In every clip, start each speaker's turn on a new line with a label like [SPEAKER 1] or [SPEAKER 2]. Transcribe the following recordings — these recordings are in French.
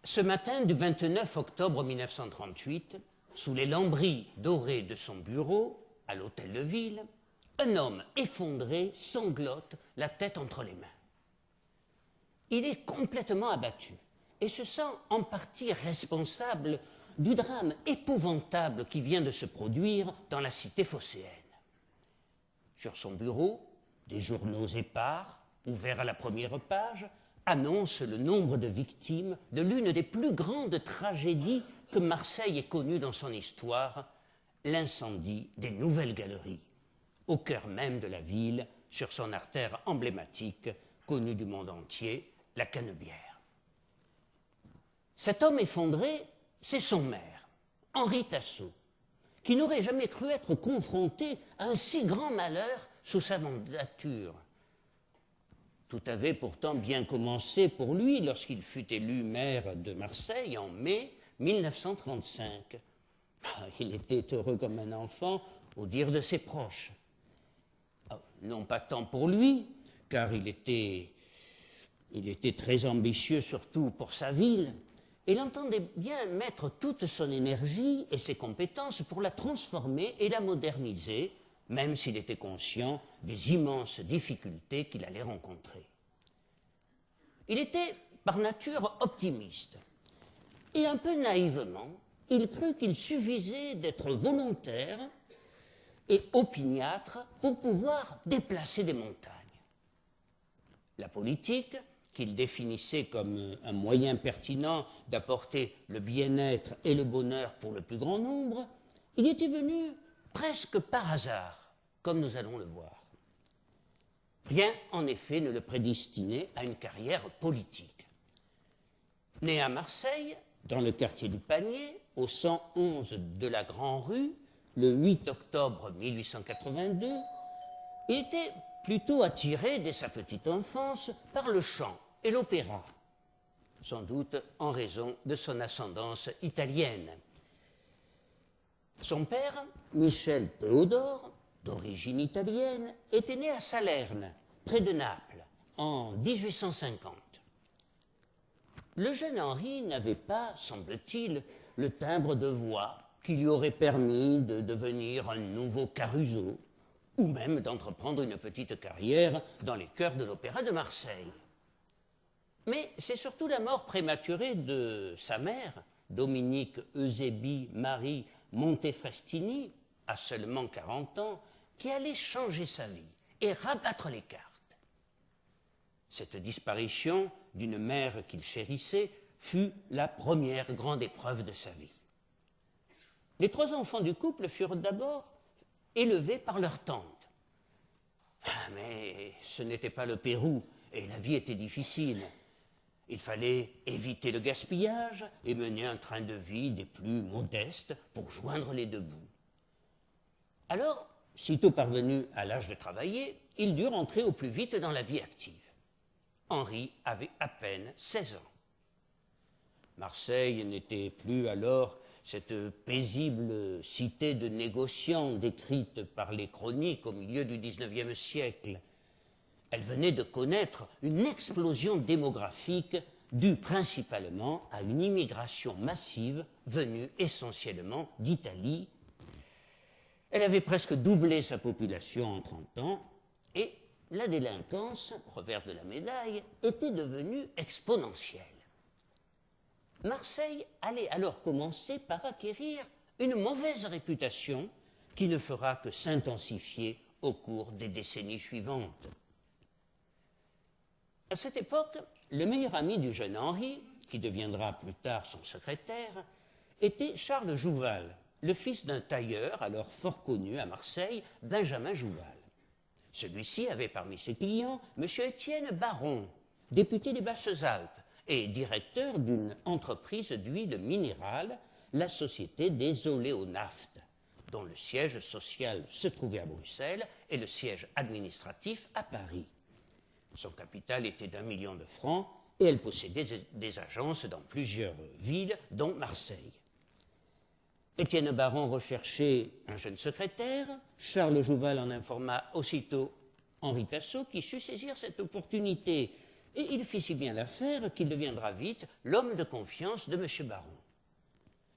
[SPEAKER 1] Ce matin du 29 octobre 1938, sous les lambris dorés de son bureau, à l'hôtel de ville, un homme effondré sanglote la tête entre les mains. Il est complètement abattu et se sent en partie responsable du drame épouvantable qui vient de se produire dans la cité phocéenne. Sur son bureau, des journaux épars, ouverts à la première page, annoncent le nombre de victimes de l'une des plus grandes tragédies que Marseille ait connue dans son histoire, l'incendie des Nouvelles Galeries, au cœur même de la ville, sur son artère emblématique, connue du monde entier, la Canebière. Cet homme effondré, c'est son maire, Henri Tasso, qui n'aurait jamais cru être confronté à un si grand malheur sous sa mandature. Tout avait pourtant bien commencé pour lui lorsqu'il fut élu maire de Marseille en mai 1935. Il était heureux comme un enfant, au dire de ses proches. Non pas tant pour lui, car il était très ambitieux, surtout pour sa ville, et il entendait bien mettre toute son énergie et ses compétences pour la transformer et la moderniser, même s'il était conscient des immenses difficultés qu'il allait rencontrer. Il était par nature optimiste, et un peu naïvement, il crut qu'il suffisait d'être volontaire et opiniâtre pour pouvoir déplacer des montagnes. La politique, qu'il définissait comme un moyen pertinent d'apporter le bien-être et le bonheur pour le plus grand nombre, il était venu presque par hasard, comme nous allons le voir. Rien, en effet, ne le prédestinait à une carrière politique. Né à Marseille, dans le quartier du Panier, au 111 de la Grand-Rue, le 8 octobre 1882, il était plutôt attiré dès sa petite enfance par le chant et l'opéra, sans doute en raison de son ascendance italienne. Son père, Michel Théodore, d'origine italienne, était né à Salerne, près de Naples, en 1850. Le jeune Henri n'avait pas, semble-t-il, le timbre de voix qui lui aurait permis de devenir un nouveau Caruso, ou même d'entreprendre une petite carrière dans les chœurs de l'Opéra de Marseille. Mais c'est surtout la mort prématurée de sa mère, Dominique Eusébie Marie Montefrestini, à seulement 40 ans, qui allait changer sa vie et rabattre les cartes. Cette disparition d'une mère qu'il chérissait fut la première grande épreuve de sa vie. Les 3 enfants du couple furent d'abord élevés par leur tante. Mais ce n'était pas le Pérou et la vie était difficile. Il fallait éviter le gaspillage et mener un train de vie des plus modestes pour joindre les deux bouts. Alors, sitôt parvenu à l'âge de travailler, il dut rentrer au plus vite dans la vie active. Henri avait à peine 16 ans. Marseille n'était plus alors cette paisible cité de négociants décrite par les chroniques au milieu du XIXe siècle. Elle venait de connaître une explosion démographique due principalement à une immigration massive venue essentiellement d'Italie. Elle avait presque doublé sa population en 30 ans et la délinquance, revers de la médaille, était devenue exponentielle. Marseille allait alors commencer par acquérir une mauvaise réputation qui ne fera que s'intensifier au cours des décennies suivantes. À cette époque, le meilleur ami du jeune Henri, qui deviendra plus tard son secrétaire, était Charles Jouval, le fils d'un tailleur alors fort connu à Marseille, Benjamin Jouval. Celui-ci avait parmi ses clients M. Étienne Baron, député des Basses-Alpes et directeur d'une entreprise d'huile minérale, la Société des Oléonaftes, dont le siège social se trouvait à Bruxelles et le siège administratif à Paris. Son capital était d'1 million de francs et elle possédait des agences dans plusieurs villes, dont Marseille. Étienne Baron recherchait un jeune secrétaire. Charles Jouval en informa aussitôt Henri Tasso, qui sut saisir cette opportunité et il fit si bien l'affaire qu'il deviendra vite l'homme de confiance de M. Baron.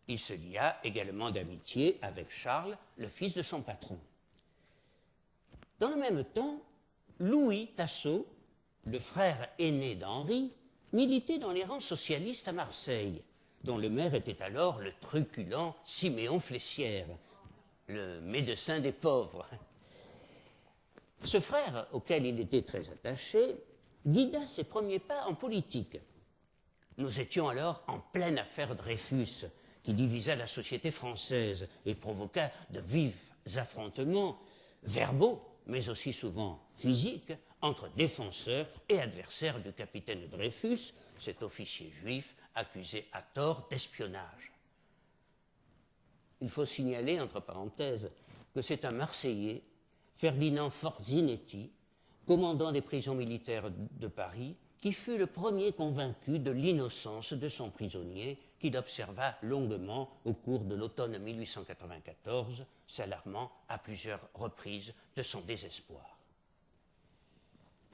[SPEAKER 1] Il se lia également d'amitié avec Charles, le fils de son patron. Dans le même temps, Louis Tassot, le frère aîné d'Henri, militait dans les rangs socialistes à Marseille, dont le maire était alors le truculent Siméon Flessière, le médecin des pauvres. Ce frère, auquel il était très attaché, guida ses premiers pas en politique. Nous étions alors en pleine affaire Dreyfus, qui divisa la société française et provoqua de vifs affrontements verbaux, mais aussi souvent physiques, entre défenseurs et adversaires du capitaine Dreyfus, cet officier juif accusé à tort d'espionnage. Il faut signaler, entre parenthèses, que c'est un Marseillais, Ferdinand Forzinetti, commandant des prisons militaires de Paris, qui fut le premier convaincu de l'innocence de son prisonnier, qu'il observa longuement au cours de l'automne 1894, s'alarmant à plusieurs reprises de son désespoir.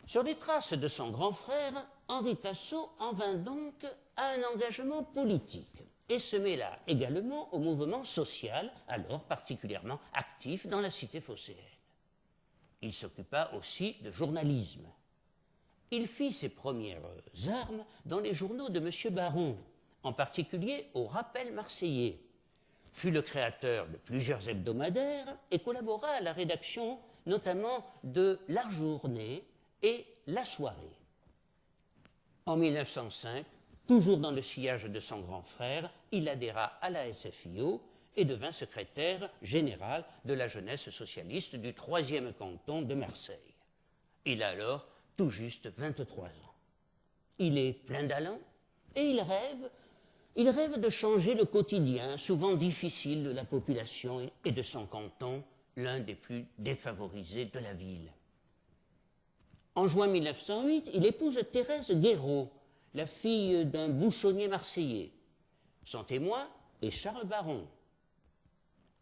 [SPEAKER 1] Sur les traces de son grand frère, Henri Tassot en vint donc à un engagement politique et se mêla également au mouvement social, alors particulièrement actif dans la cité phocéenne. Il s'occupa aussi de journalisme. Il fit ses premières armes dans les journaux de M. Baron, en particulier au Rappel marseillais, fut le créateur de plusieurs hebdomadaires et collabora à la rédaction notamment de La Journée et La Soirée. En 1905, toujours dans le sillage de son grand frère, il adhéra à la SFIO et devint secrétaire général de la jeunesse socialiste du 3e canton de Marseille. Il a alors tout juste 23 ans. Il est plein d'allant et il rêve de changer le quotidien, souvent difficile, de la population et de son canton, l'un des plus défavorisés de la ville. En juin 1908, il épouse Thérèse Guéraud, la fille d'un bouchonnier marseillais. Son témoin est Charles Baron.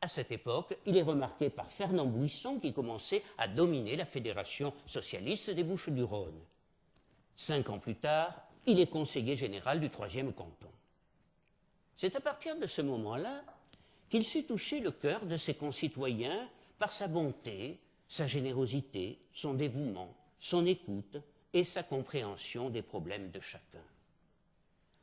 [SPEAKER 1] À cette époque, il est remarqué par Fernand Buisson qui commençait à dominer la Fédération socialiste des Bouches-du-Rhône. 5 ans plus tard, il est conseiller général du 3e canton. C'est à partir de ce moment-là qu'il sut toucher le cœur de ses concitoyens par sa bonté, sa générosité, son dévouement, son écoute et sa compréhension des problèmes de chacun.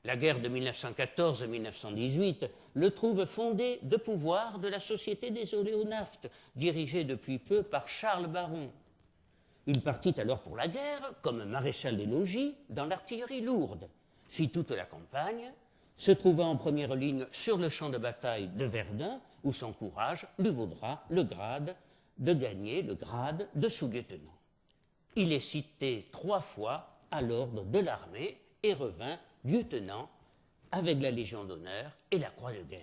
[SPEAKER 1] La guerre de 1914-1918 le trouve fondé de pouvoir de la Société des Oléonaftes, dirigée depuis peu par Charles Baron. Il partit alors pour la guerre comme maréchal des logis dans l'artillerie lourde, fit toute la campagne, se trouva en première ligne sur le champ de bataille de Verdun, où son courage lui vaudra le grade de gagner le grade de sous-lieutenant. Il est cité 3 fois à l'ordre de l'armée et revint lieutenant avec la Légion d'honneur et la Croix de guerre.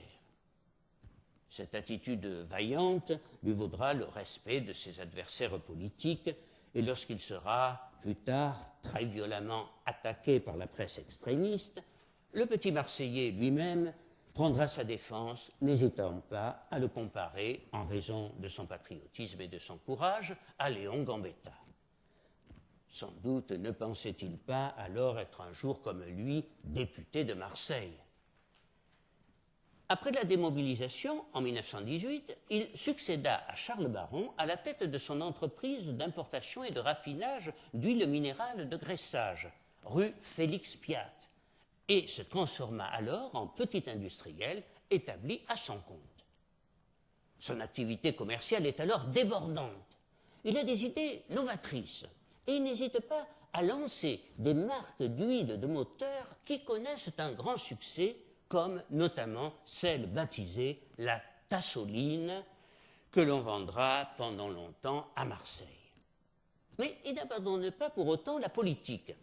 [SPEAKER 1] Cette attitude vaillante lui vaudra le respect de ses adversaires politiques et lorsqu'il sera plus tard très violemment attaqué par la presse extrémiste, le petit Marseillais lui-même prendra sa défense, n'hésitant pas à le comparer, en raison de son patriotisme et de son courage, à Léon Gambetta. Sans doute ne pensait-il pas alors être un jour comme lui député de Marseille. Après la démobilisation, en 1918, il succéda à Charles Baron à la tête de son entreprise d'importation et de raffinage d'huile minérale de graissage, rue Félix Piat, et se transforma alors en petit industriel établi à son compte. Son activité commerciale est alors débordante. Il a des idées novatrices et il n'hésite pas à lancer des marques d'huile de moteur qui connaissent un grand succès, comme notamment celle baptisée la Tassoline, que l'on vendra pendant longtemps à Marseille. Mais il n'abandonne pas pour autant la politique.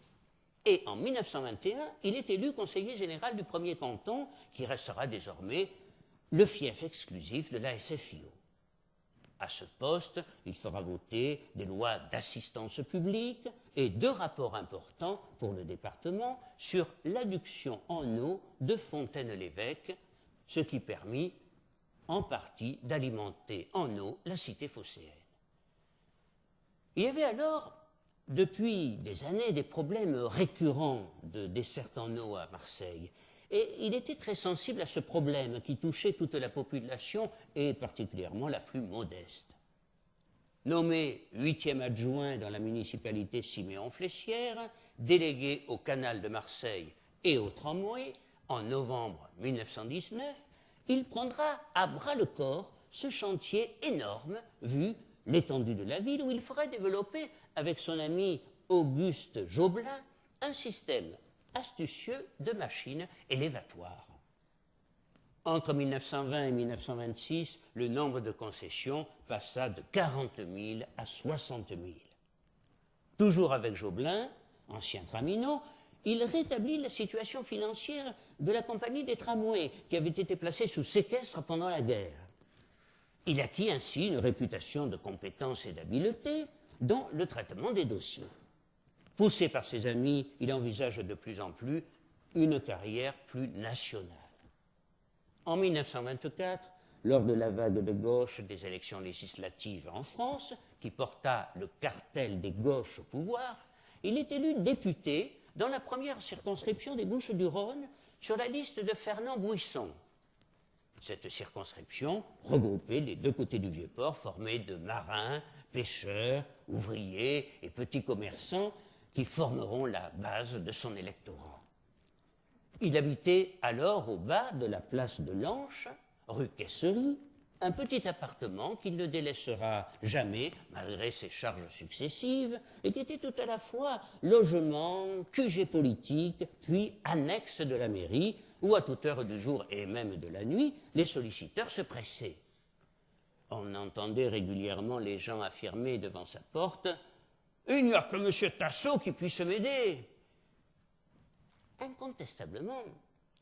[SPEAKER 1] Et en 1921, il est élu conseiller général du 1er canton, qui restera désormais le fief exclusif de la SFIO. À ce poste, il fera voter des lois d'assistance publique et 2 rapports importants pour le département sur l'adduction en eau de Fontaine-l'Évêque, ce qui permit en partie d'alimenter en eau la cité phocéenne. Il y avait alors depuis des années des problèmes récurrents de desserte en eau à Marseille. Et il était très sensible à ce problème qui touchait toute la population et particulièrement la plus modeste. Nommé 8e adjoint dans la municipalité Siméon-Flessière, délégué au canal de Marseille et au tramway en novembre 1919, il prendra à bras-le-corps ce chantier énorme vu l'étendue de la ville où il fera développer avec son ami Auguste Joblin un système astucieux de machines élévatoires. Entre 1920 et 1926, le nombre de concessions passa de 40 000 à 60 000. Toujours avec Joblin, ancien traminot, il rétablit la situation financière de la compagnie des tramways qui avait été placée sous séquestre pendant la guerre. Il acquit ainsi une réputation de compétence et d'habileté dans le traitement des dossiers. Poussé par ses amis, il envisage de plus en plus une carrière plus nationale. En 1924, lors de la vague de gauche des élections législatives en France, qui porta le cartel des gauches au pouvoir, il est élu député dans la première circonscription des Bouches-du-Rhône sur la liste de Fernand Bouisson. Cette circonscription regroupait les deux côtés du Vieux-Port, formée de marins, pêcheurs, ouvriers et petits commerçants qui formeront la base de son électorat. Il habitait alors au bas de la place de l'Anche, rue Caisserie, un petit appartement qu'il ne délaissera jamais, malgré ses charges successives, et qui était tout à la fois logement, QG politique, puis annexe de la mairie, où à toute heure du jour et même de la nuit, les solliciteurs se pressaient. On entendait régulièrement les gens affirmer devant sa porte « Il n'y a que M. Tassot qui puisse m'aider !» Incontestablement,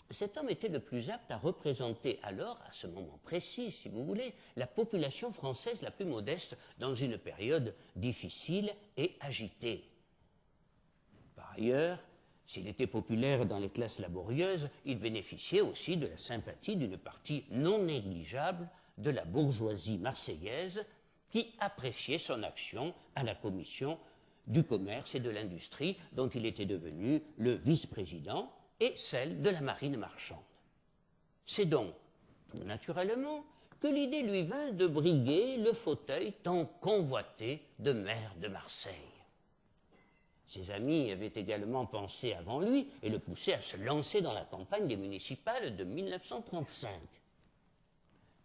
[SPEAKER 1] cet homme était le plus apte à représenter alors, à ce moment précis, si vous voulez, la population française la plus modeste dans une période difficile et agitée. Par ailleurs, s'il était populaire dans les classes laborieuses, il bénéficiait aussi de la sympathie d'une partie non négligeable de la bourgeoisie marseillaise qui appréciait son action à la commission du commerce et de l'industrie dont il était devenu le vice-président et celle de la marine marchande. C'est donc, tout naturellement, que l'idée lui vint de briguer le fauteuil tant convoité de maire de Marseille. Ses amis avaient également pensé avant lui et le poussaient à se lancer dans la campagne des municipales de 1935.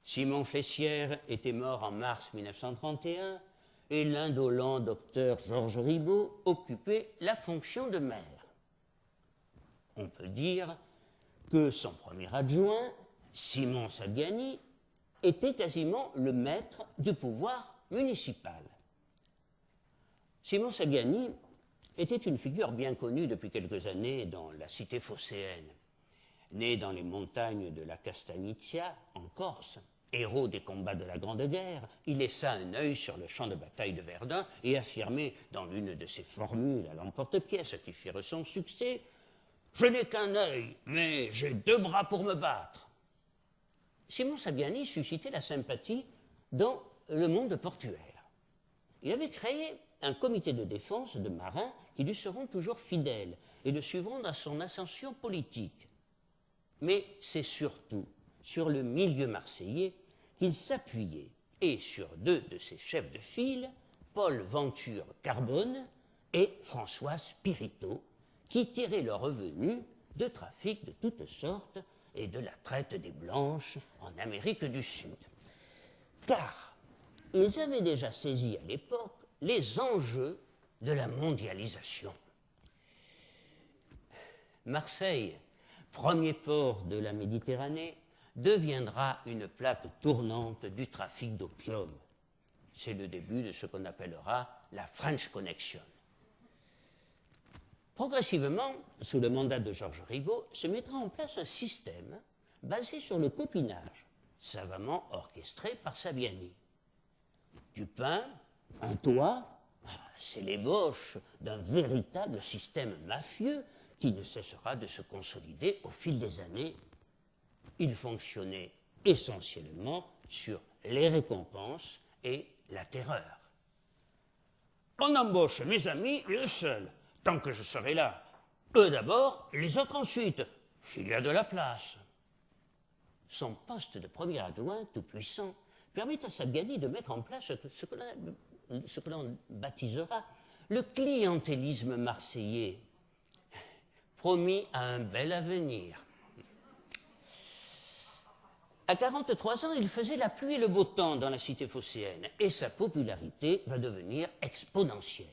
[SPEAKER 1] Simon Flessière était mort en mars 1931 et l'indolent docteur Georges Ribaud occupait la fonction de maire. On peut dire que son premier adjoint, Simon Saviani, était quasiment le maître du pouvoir municipal. Simon Saviani était une figure bien connue depuis quelques années dans la cité phocéenne. Né dans les montagnes de la Castagnitia, en Corse, héros des combats de la Grande Guerre, il laissa un œil sur le champ de bataille de Verdun et affirmait dans l'une de ses formules à l'emporte-pièce qui firent son succès « Je n'ai qu'un œil, mais j'ai 2 bras pour me battre ». Simon Saviani suscitait la sympathie dans le monde portuaire. Il avait créé un comité de défense de marins qui lui seront toujours fidèles et le suivront dans son ascension politique. Mais c'est surtout sur le milieu marseillais qu'il s'appuyait et sur 2 de ses chefs de file, Paul Venture Carbone et François Spirito, qui tiraient leurs revenus de trafic de toutes sortes et de la traite des Blanches en Amérique du Sud. Car ils avaient déjà saisi à l'époque les enjeux de la mondialisation. Marseille, premier port de la Méditerranée, deviendra une plaque tournante du trafic d'opium. C'est le début de ce qu'on appellera la French Connection. Progressivement, sous le mandat de Georges Ribaud, se mettra en place un système basé sur le copinage, savamment orchestré par Saviani. Du pain, un toit, c'est l'ébauche d'un véritable système mafieux qui ne cessera de se consolider au fil des années. Il fonctionnait essentiellement sur les récompenses et la terreur. On embauche mes amis et eux seuls, tant que je serai là. Eux d'abord, les autres ensuite, s'il y a de la place. » Son poste de premier adjoint tout-puissant permet à Sabbiani de mettre en place ce que l'on baptisera le clientélisme marseillais, promis à un bel avenir. À 43 ans, il faisait la pluie et le beau temps dans la cité phocéenne, et sa popularité va devenir exponentielle.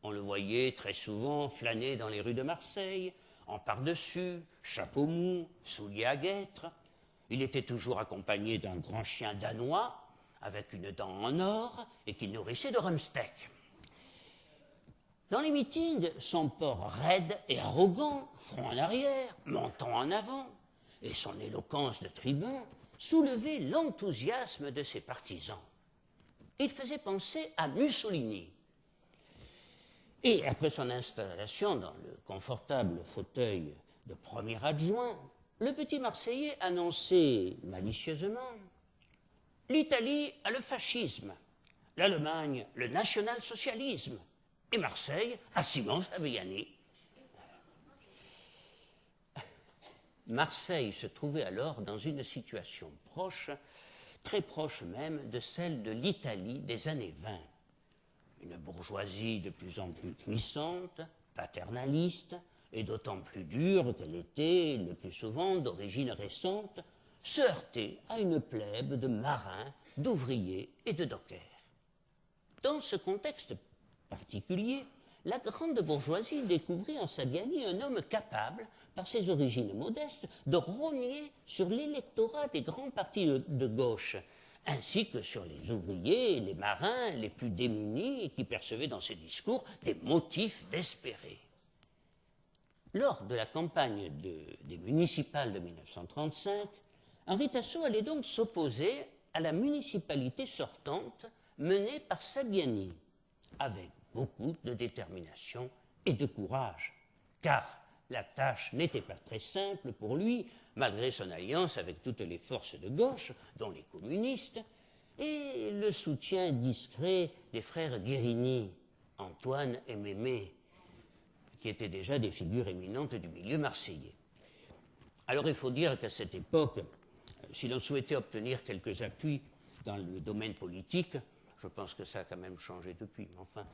[SPEAKER 1] On le voyait très souvent flâner dans les rues de Marseille, en pardessus, chapeau mou, souliers à guêtres. Il était toujours accompagné d'un grand chien danois, avec une dent en or, et qu'il nourrissait de rumsteak. Dans les meetings, son port raide et arrogant, front en arrière, menton en avant, et son éloquence de tribun soulevait l'enthousiasme de ses partisans. Il faisait penser à Mussolini. Et après son installation dans le confortable fauteuil de premier adjoint, le petit Marseillais annonçait malicieusement: l'Italie a le fascisme, l'Allemagne le national-socialisme, et Marseille a Simon Sabbiani. Marseille se trouvait alors dans une situation proche, très proche même de celle de l'Italie des années 20. Une bourgeoisie de plus en plus puissante, paternaliste, et d'autant plus dure qu'elle était, le plus souvent d'origine récente, se heurtait à une plèbe de marins, d'ouvriers et de dockers. Dans ce contexte particulier, la grande bourgeoisie découvrit en Sabbiani un homme capable, par ses origines modestes, de rogner sur l'électorat des grands partis de gauche, ainsi que sur les ouvriers et les marins les plus démunis et qui percevaient dans ses discours des motifs d'espérer. Lors de la campagne des municipales de 1935, Henri Tasso allait donc s'opposer à la municipalité sortante menée par Sabbiani, avec beaucoup de détermination et de courage, car la tâche n'était pas très simple pour lui, malgré son alliance avec toutes les forces de gauche, dont les communistes, et le soutien discret des frères Guérini, Antoine et Mémé, qui étaient déjà des figures éminentes du milieu marseillais. Alors il faut dire qu'à cette époque, si l'on souhaitait obtenir quelques appuis dans le domaine politique, je pense que ça a quand même changé depuis, mais enfin,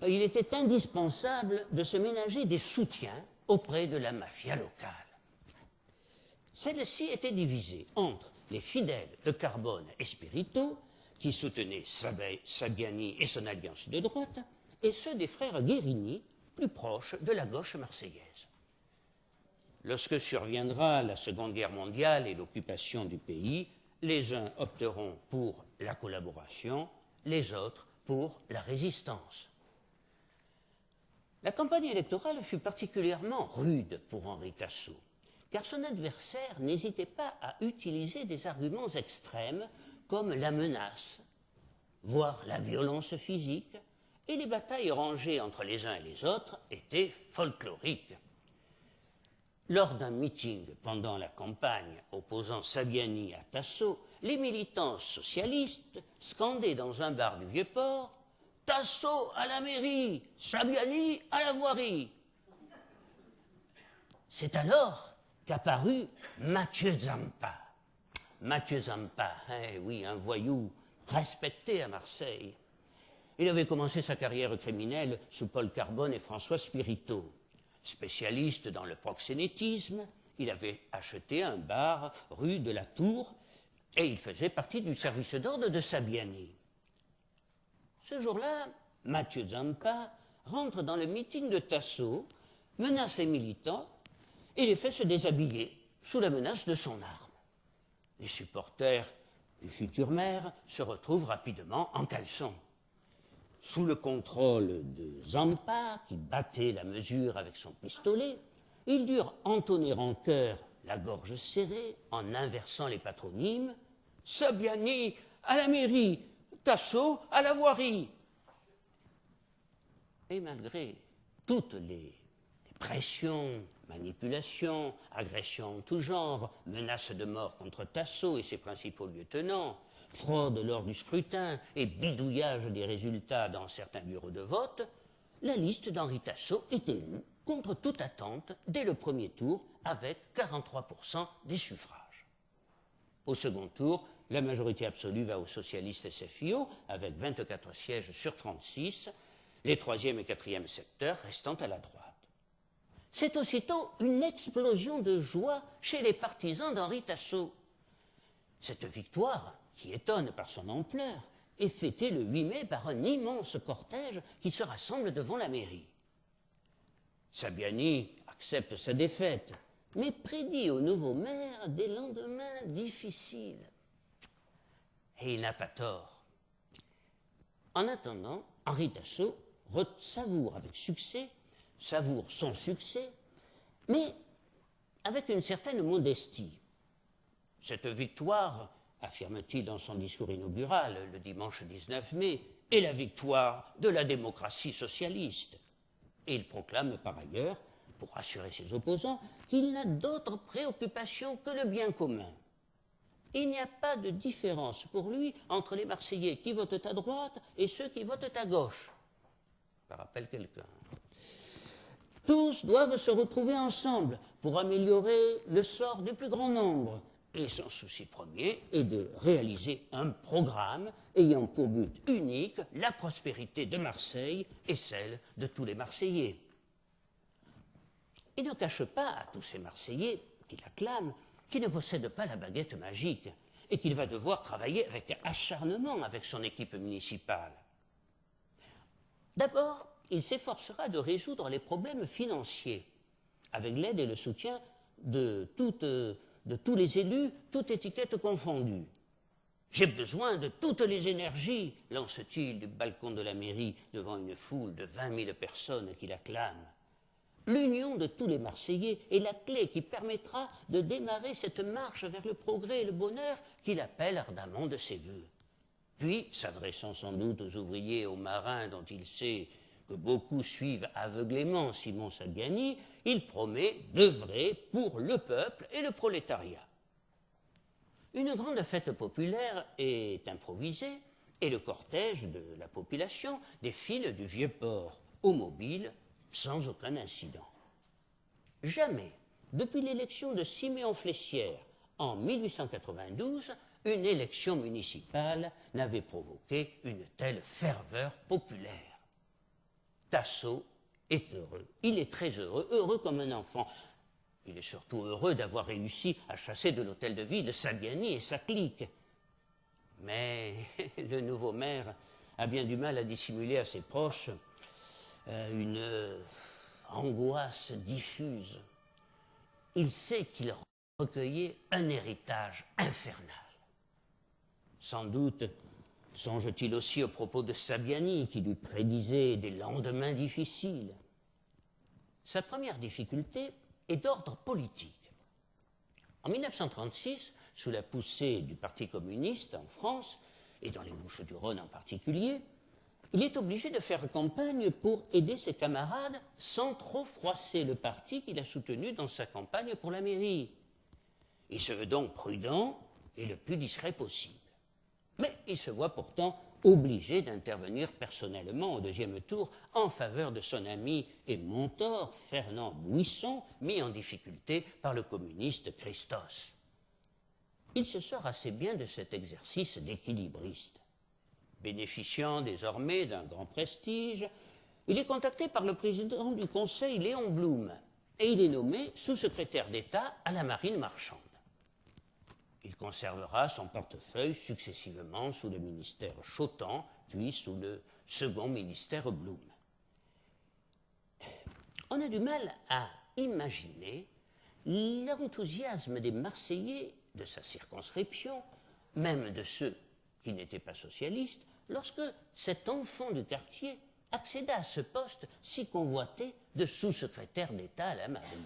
[SPEAKER 1] il était indispensable de se ménager des soutiens auprès de la mafia locale. Celle-ci était divisée entre les fidèles de Carbone et Spirito, qui soutenaient Sabbiani et son alliance de droite, et ceux des frères Guérini, plus proches de la gauche marseillaise. Lorsque surviendra la Seconde Guerre mondiale et l'occupation du pays, les uns opteront pour la collaboration, les autres pour la résistance. La campagne électorale fut particulièrement rude pour Henri Tasso, car son adversaire n'hésitait pas à utiliser des arguments extrêmes comme la menace, voire la violence physique, et les batailles rangées entre les uns et les autres étaient folkloriques. Lors d'un meeting pendant la campagne opposant Sabbiani à Tasso, les militants socialistes scandaient dans un bar du Vieux-Port « Tasso à la mairie, Sabbiani à la voirie ». C'est alors qu'apparut Mathieu Zampa. Mathieu Zampa, oui, un voyou respecté à Marseille. Il avait commencé sa carrière criminelle sous Paul Carbone et François Spirito. Spécialiste dans le proxénétisme, il avait acheté un bar rue de la Tour et il faisait partie du service d'ordre de Sabbiani. Ce jour-là, Mathieu Zampa rentre dans le meeting de Tasso, menace les militants et les fait se déshabiller sous la menace de son arme. Les supporters du futur maire se retrouvent rapidement en caleçon. Sous le contrôle de Zampa, qui battait la mesure avec son pistolet, ils durent entonner en chœur la gorge serrée en inversant les patronymes « Sabbiani à la mairie, Tasso à la voirie ». Et malgré toutes les pressions, manipulations, agressions en tout genre, menaces de mort contre Tasso et ses principaux lieutenants, fraude lors du scrutin et bidouillage des résultats dans certains bureaux de vote, la liste d'Henri Tasso est élue contre toute attente dès le premier tour avec 43% des suffrages. Au second tour, la majorité absolue va aux socialistes SFIO avec 24 sièges sur 36, les troisième et quatrième secteurs restant à la droite. C'est aussitôt une explosion de joie chez les partisans d'Henri Tasso. Cette victoire, qui étonne par son ampleur, est fêtée le 8 mai par un immense cortège qui se rassemble devant la mairie. Sabbiani accepte sa défaite, mais prédit au nouveau maire des lendemains difficiles. Et il n'a pas tort. En attendant, Henri Tasso savoure avec succès, savoure son succès, mais avec une certaine modestie. Cette victoire, affirme-t-il dans son discours inaugural le dimanche 19 mai, est la victoire de la démocratie socialiste. Et il proclame par ailleurs, pour rassurer ses opposants, qu'il n'a d'autre préoccupation que le bien commun. Il n'y a pas de différence pour lui entre les Marseillais qui votent à droite et ceux qui votent à gauche. Ça rappelle quelqu'un. Tous doivent se retrouver ensemble pour améliorer le sort du plus grand nombre. Et son souci premier est de réaliser un programme ayant pour but unique la prospérité de Marseille et celle de tous les Marseillais. Il ne cache pas à tous ces Marseillais qui l'acclament qu'il ne possède pas la baguette magique et qu'il va devoir travailler avec acharnement avec son équipe municipale. D'abord, il s'efforcera de résoudre les problèmes financiers avec l'aide et le soutien de tous les élus, toute étiquette confondue. J'ai besoin de toutes les énergies, lance-t-il du balcon de la mairie devant une foule de 20 000 personnes qui l'acclament. L'union de tous les Marseillais est la clé qui permettra de démarrer cette marche vers le progrès et le bonheur qu'il appelle ardemment de ses voeux. Puis, s'adressant sans doute aux ouvriers et aux marins dont il sait que beaucoup suivent aveuglément Simon Sabbiani, il promet d'œuvrer pour le peuple et le prolétariat. Une grande fête populaire est improvisée et le cortège de la population défile du Vieux-Port au Mobile sans aucun incident. Jamais, depuis l'élection de Siméon Flessière en 1892, une élection municipale n'avait provoqué une telle ferveur populaire. Tasso est heureux, il est très heureux, heureux comme un enfant. Il est surtout heureux d'avoir réussi à chasser de l'hôtel de ville Sabbiani et sa clique. Mais le nouveau maire a bien du mal à dissimuler à ses proches une angoisse diffuse. Il sait qu'il recueillait un héritage infernal. Sans doute songe-t-il aussi aux propos de Sabbiani qui lui prédisait des lendemains difficiles. Sa première difficulté est d'ordre politique. En 1936, sous la poussée du Parti communiste en France, et dans les Bouches-du-Rhône en particulier, il est obligé de faire campagne pour aider ses camarades sans trop froisser le parti qu'il a soutenu dans sa campagne pour la mairie. Il se veut donc prudent et le plus discret possible. Mais il se voit pourtant obligé d'intervenir personnellement au deuxième tour en faveur de son ami et mentor Fernand Buisson, mis en difficulté par le communiste Christos. Il se sort assez bien de cet exercice d'équilibriste. Bénéficiant désormais d'un grand prestige, il est contacté par le président du Conseil, Léon Blum, et il est nommé sous-secrétaire d'État à la marine marchande. Il conservera son portefeuille successivement sous le ministère Chotan, puis sous le second ministère Blum. On a du mal à imaginer l'enthousiasme des Marseillais de sa circonscription, même de ceux qui n'étaient pas socialistes, lorsque cet enfant du quartier accéda à ce poste si convoité de sous-secrétaire d'État à la marine.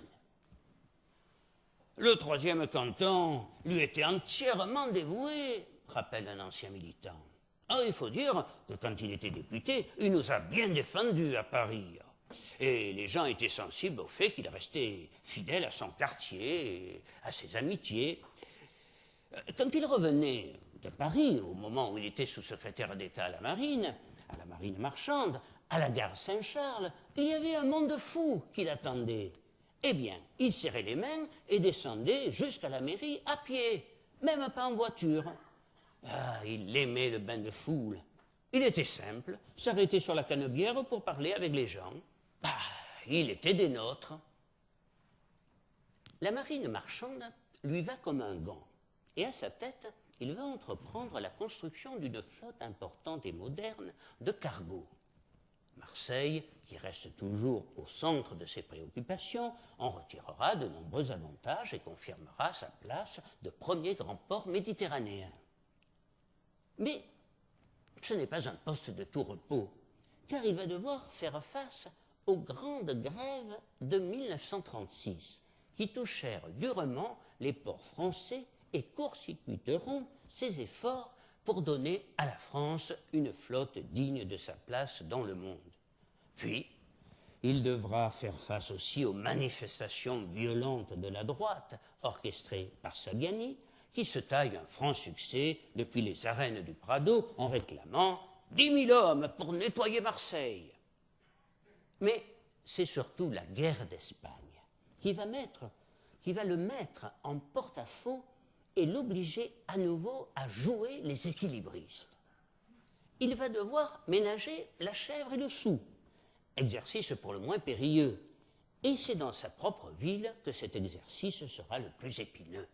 [SPEAKER 1] Le troisième canton lui était entièrement dévoué, rappelle un ancien militant. Ah, il faut dire que quand il était député, il nous a bien défendus à Paris. Et les gens étaient sensibles au fait qu'il restait fidèle à son quartier, et à ses amitiés. Quand il revenait de Paris, au moment où il était sous-secrétaire d'État à la marine marchande, à la gare Saint-Charles, il y avait un monde fou qui l'attendait. Eh bien, il serrait les mains et descendait jusqu'à la mairie à pied, même pas en voiture. Ah, il aimait le bain de foule. Il était simple, s'arrêtait sur la canebière pour parler avec les gens. Ah, il était des nôtres. La marine marchande lui va comme un gant, et à sa tête, il va entreprendre la construction d'une flotte importante et moderne de cargos. Marseille, qui reste toujours au centre de ses préoccupations, en retirera de nombreux avantages et confirmera sa place de premier grand port méditerranéen. Mais ce n'est pas un poste de tout repos, car il va devoir faire face aux grandes grèves de 1936, qui touchèrent durement les ports français et court-circuiteront ses efforts pour donner à la France une flotte digne de sa place dans le monde. Puis, il devra faire face aussi aux manifestations violentes de la droite, orchestrées par Saviani, qui se taille un franc succès depuis les arènes du Prado en réclamant 10 000 hommes pour nettoyer Marseille. Mais c'est surtout la guerre d'Espagne qui va le mettre en porte-à-faux et l'obliger à nouveau à jouer les équilibristes. Il va devoir ménager la chèvre et le chou, exercice pour le moins périlleux, et c'est dans sa propre ville que cet exercice sera le plus épineux.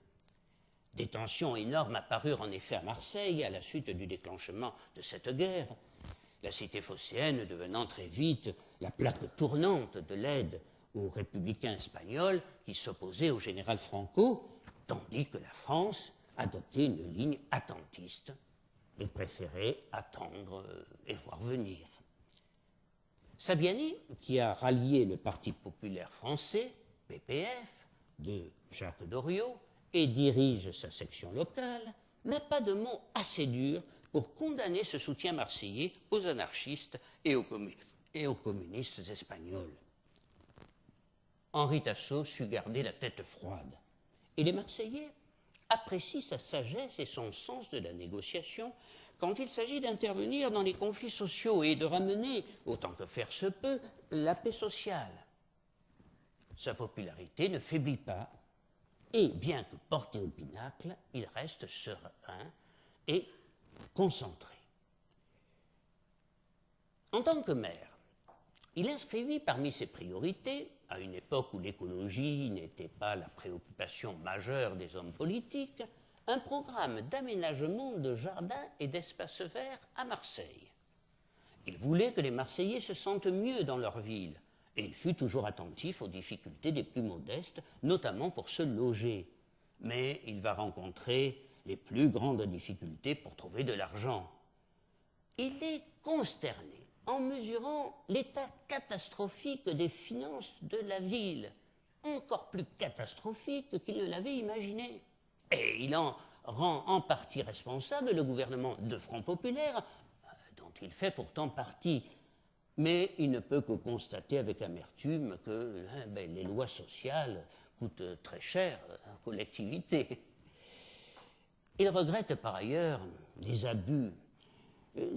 [SPEAKER 1] Des tensions énormes apparurent en effet à Marseille à la suite du déclenchement de cette guerre, la cité phocéenne devenant très vite la plaque tournante de l'aide aux républicains espagnols qui s'opposaient au général Franco, tandis que la France adoptait une ligne attentiste et préférait attendre et voir venir. Saviani, qui a rallié le Parti populaire français, PPF, de Jacques Doriot, et dirige sa section locale, n'a pas de mots assez durs pour condamner ce soutien marseillais aux anarchistes et aux communistes espagnols. Henri Tasso sut garder la tête froide, et les Marseillais apprécient sa sagesse et son sens de la négociation quand il s'agit d'intervenir dans les conflits sociaux et de ramener, autant que faire se peut, la paix sociale. Sa popularité ne faiblit pas, et bien que porté au pinacle, il reste serein et concentré. En tant que maire, il inscrivit parmi ses priorités, à une époque où l'écologie n'était pas la préoccupation majeure des hommes politiques, un programme d'aménagement de jardins et d'espaces verts à Marseille. Il voulait que les Marseillais se sentent mieux dans leur ville, et il fut toujours attentif aux difficultés des plus modestes, notamment pour se loger. Mais il va rencontrer les plus grandes difficultés pour trouver de l'argent. Il est consterné en mesurant l'état catastrophique des finances de la ville, encore plus catastrophique qu'il ne l'avait imaginé. Et il en rend en partie responsable le gouvernement de Front Populaire, dont il fait pourtant partie. Mais il ne peut que constater avec amertume que les lois sociales coûtent très cher aux collectivités. Il regrette par ailleurs des abus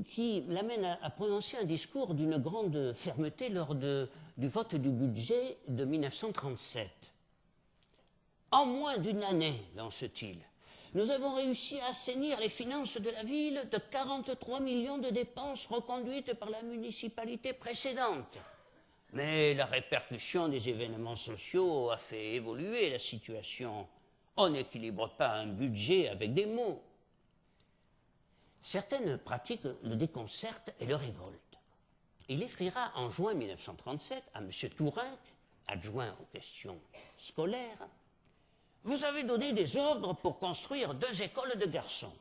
[SPEAKER 1] qui l'amènent à prononcer un discours d'une grande fermeté lors du vote du budget de 1937. En moins d'une année, lance-t-il, nous avons réussi à assainir les finances de la ville de 43 millions de dépenses reconduites par la municipalité précédente. Mais la répercussion des événements sociaux a fait évoluer la situation. On n'équilibre pas un budget avec des mots. Certaines pratiques le déconcertent et le révoltent. Il écrira en juin 1937 à M. Tourin, adjoint aux questions scolaires, « Vous avez donné des ordres pour construire 2 écoles de garçons.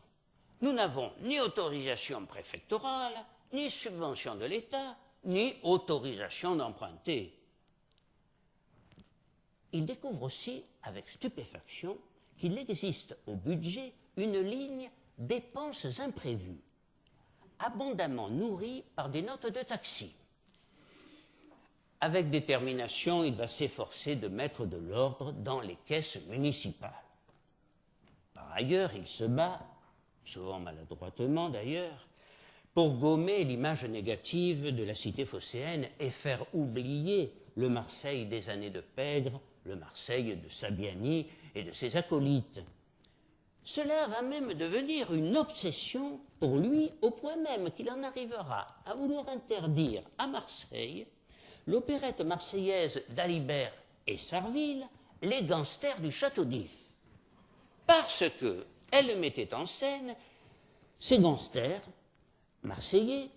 [SPEAKER 1] Nous n'avons ni autorisation préfectorale, ni subvention de l'État, ni autorisation d'emprunter. » Il découvre aussi, avec stupéfaction, qu'il existe au budget une ligne dépenses imprévues, abondamment nourrie par des notes de taxi. Avec détermination, il va s'efforcer de mettre de l'ordre dans les caisses municipales. Par ailleurs, il se bat souvent maladroitement d'ailleurs, pour gommer l'image négative de la cité phocéenne et faire oublier le Marseille des années de Pègre, le Marseille de Sabiani et de ses acolytes. Cela va même devenir une obsession pour lui, au point même qu'il en arrivera à vouloir interdire à Marseille l'opérette marseillaise d'Alibert et Sarville, les gangsters du Château d'If, parce qu'elle mettait en scène ces gangsters marseillais,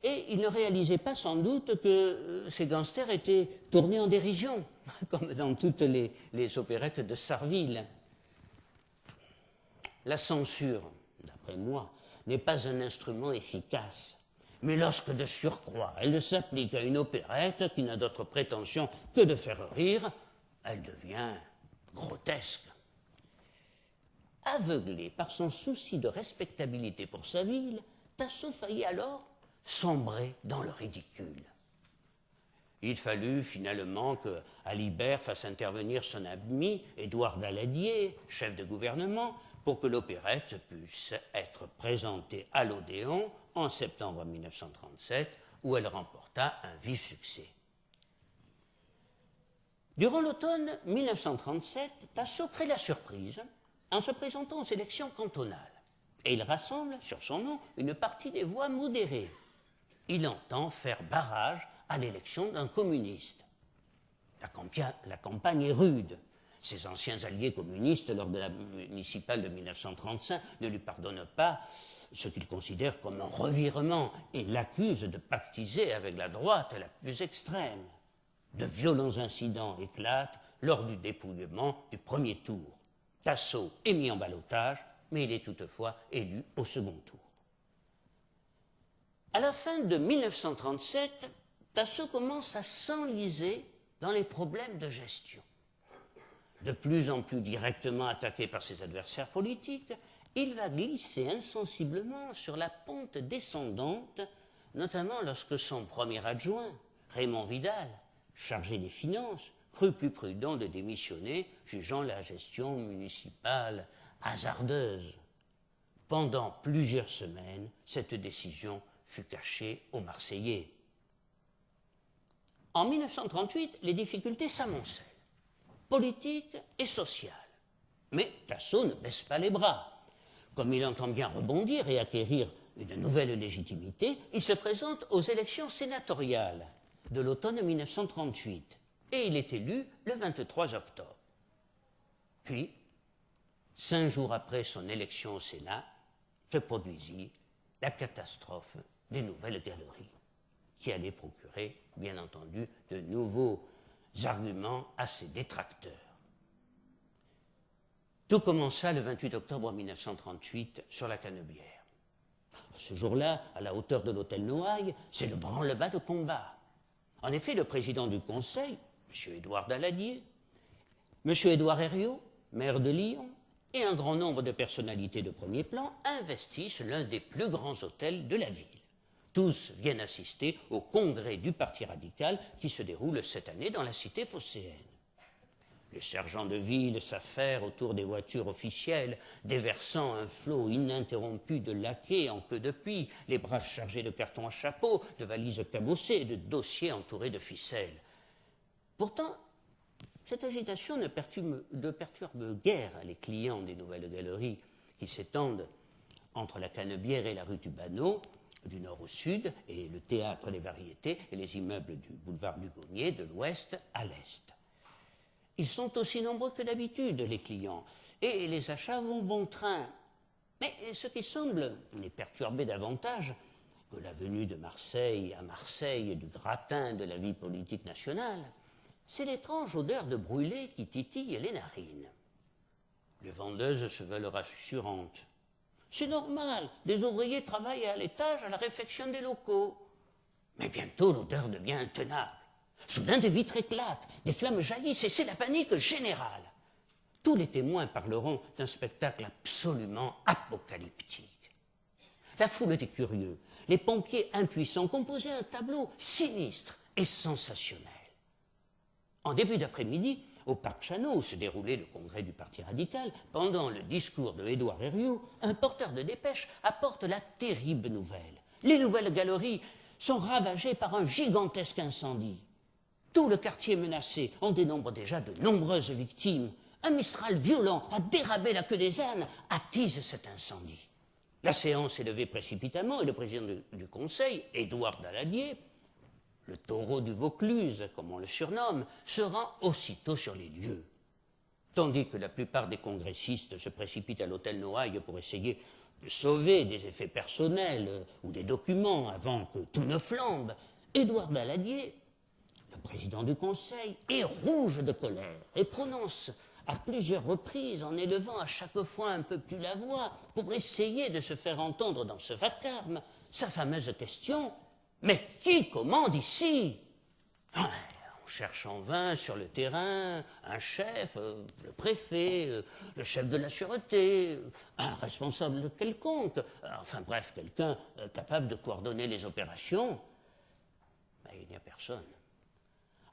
[SPEAKER 1] et il ne réalisait pas sans doute que ces gangsters étaient tournés en dérision, comme dans toutes les opérettes de Sarville. La censure, d'après moi, n'est pas un instrument efficace, mais lorsque de surcroît elle s'applique à une opérette qui n'a d'autre prétention que de faire rire, elle devient grotesque. Aveuglé par son souci de respectabilité pour sa ville, Tasso faillit alors sombrer dans le ridicule. Il fallut finalement que Alibert fasse intervenir son ami Édouard Daladier, chef de gouvernement, pour que l'opérette puisse être présentée à l'Odéon en septembre 1937, où elle remporta un vif succès. Durant l'automne 1937, Tasso crée la surprise en se présentant aux élections cantonales. Et il rassemble sur son nom une partie des voix modérées. Il entend faire barrage à l'élection d'un communiste. La campagne est rude. Ses anciens alliés communistes, lors de la municipale de 1935, ne lui pardonnent pas ce qu'ils considèrent comme un revirement et l'accusent de pactiser avec la droite la plus extrême. De violents incidents éclatent lors du dépouillement du premier tour. Tasso est mis en ballotage, mais il est toutefois élu au second tour. À la fin de 1937, Tasso commence à s'enliser dans les problèmes de gestion. De plus en plus directement attaqué par ses adversaires politiques, il va glisser insensiblement sur la pente descendante, notamment lorsque son premier adjoint, Raymond Vidal, chargé des finances, crut plus prudent de démissionner, jugeant la gestion municipale hasardeuse. Pendant plusieurs semaines, cette décision fut cachée aux Marseillais. En 1938, les difficultés s'amoncellent, politiques et sociales. Mais Tasso ne baisse pas les bras. Comme il entend bien rebondir et acquérir une nouvelle légitimité, il se présente aux élections sénatoriales de l'automne 1938 et il est élu le 23 octobre. Puis, 5 jours après son élection au Sénat, se produisit la catastrophe des Nouvelles Galeries, qui allait procurer, bien entendu, de nouveaux arguments à ses détracteurs. Tout commença le 28 octobre 1938 sur la Canebière. Ce jour-là, à la hauteur de l'hôtel Noailles, c'est le branle-bas de combat. En effet, le président du Conseil, M. Édouard Daladier, M. Édouard Herriot, maire de Lyon, et un grand nombre de personnalités de premier plan investissent l'un des plus grands hôtels de la ville. Tous viennent assister au congrès du Parti radical qui se déroule cette année dans la cité phocéenne. Les sergents de ville s'affairent autour des voitures officielles, déversant un flot ininterrompu de laquais en queue de pie, les bras chargés de cartons à chapeau, de valises cabossées et de dossiers entourés de ficelles. Pourtant, cette agitation ne perturbe guère les clients des Nouvelles Galeries qui s'étendent entre la Canebière et la rue du Banneau, du nord au sud, et le théâtre des variétés et les immeubles du boulevard du Gommier de l'ouest à l'est. Ils sont aussi nombreux que d'habitude, les clients, et les achats vont bon train. Mais ce qui semble les perturber davantage que la venue de Marseille à Marseille du gratin de la vie politique nationale, c'est l'étrange odeur de brûlé qui titille les narines. Les vendeuses se veulent rassurantes. C'est normal, des ouvriers travaillent à l'étage à la réfection des locaux. Mais bientôt l'odeur devient intenable. Soudain des vitres éclatent, des flammes jaillissent et c'est la panique générale. Tous les témoins parleront d'un spectacle absolument apocalyptique. La foule était curieuse. Les pompiers impuissants composaient un tableau sinistre et sensationnel. En début d'après-midi, au parc Chanot, où se déroulait le congrès du Parti radical, pendant le discours de Édouard Herriot, un porteur de dépêche apporte la terrible nouvelle. Les nouvelles galeries sont ravagées par un gigantesque incendie. Tout le quartier est menacé. On dénombre déjà de nombreuses victimes. Un mistral violent a dérabé la queue des ânes, attise cet incendie. La séance est levée précipitamment et le président du Conseil, Édouard Daladier, le taureau du Vaucluse, comme on le surnomme, se rend aussitôt sur les lieux. Tandis que la plupart des congressistes se précipitent à l'hôtel Noailles pour essayer de sauver des effets personnels ou des documents avant que tout ne flambe, Édouard Daladier, le président du Conseil, est rouge de colère et prononce à plusieurs reprises, en élevant à chaque fois un peu plus la voix, pour essayer de se faire entendre dans ce vacarme, sa fameuse question « Mais qui commande ici ?» On cherche en vain sur le terrain un chef, le préfet, le chef de la sûreté, un responsable quelconque, enfin bref, quelqu'un capable de coordonner les opérations. Mais il n'y a personne.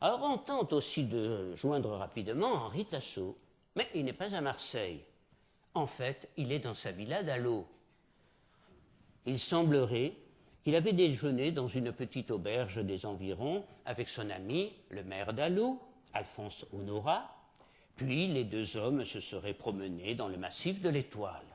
[SPEAKER 1] Alors on tente aussi de joindre rapidement Henri Tasso, mais il n'est pas à Marseille. En fait, il est dans sa villa d'Allot. Il semblerait qu'il avait déjeuné dans une petite auberge des environs avec son ami, le maire d'Allot, Alphonse Honorat, puis les deux hommes se seraient promenés dans le massif de l'Étoile.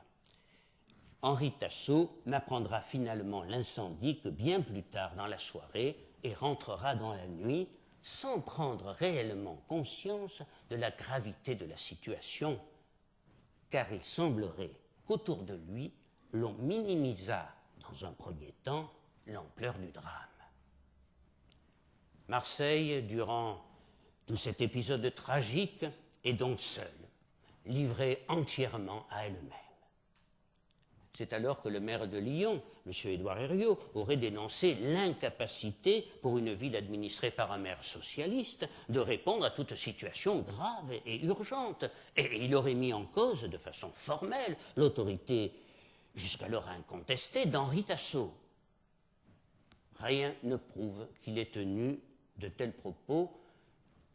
[SPEAKER 1] Henri Tasso n'apprendra finalement l'incendie que bien plus tard dans la soirée et rentrera dans la nuit sans prendre réellement conscience de la gravité de la situation, car il semblerait qu'autour de lui, l'on minimisât dans un premier temps l'ampleur du drame. Marseille, durant tout cet épisode tragique, est donc seule, livrée entièrement à elle-même. C'est alors que le maire de Lyon, M. Édouard Herriot, aurait dénoncé l'incapacité pour une ville administrée par un maire socialiste de répondre à toute situation grave et urgente. Et il aurait mis en cause, de façon formelle, l'autorité jusqu'alors incontestée d'Henri Tasso. Rien ne prouve qu'il ait tenu de tels propos,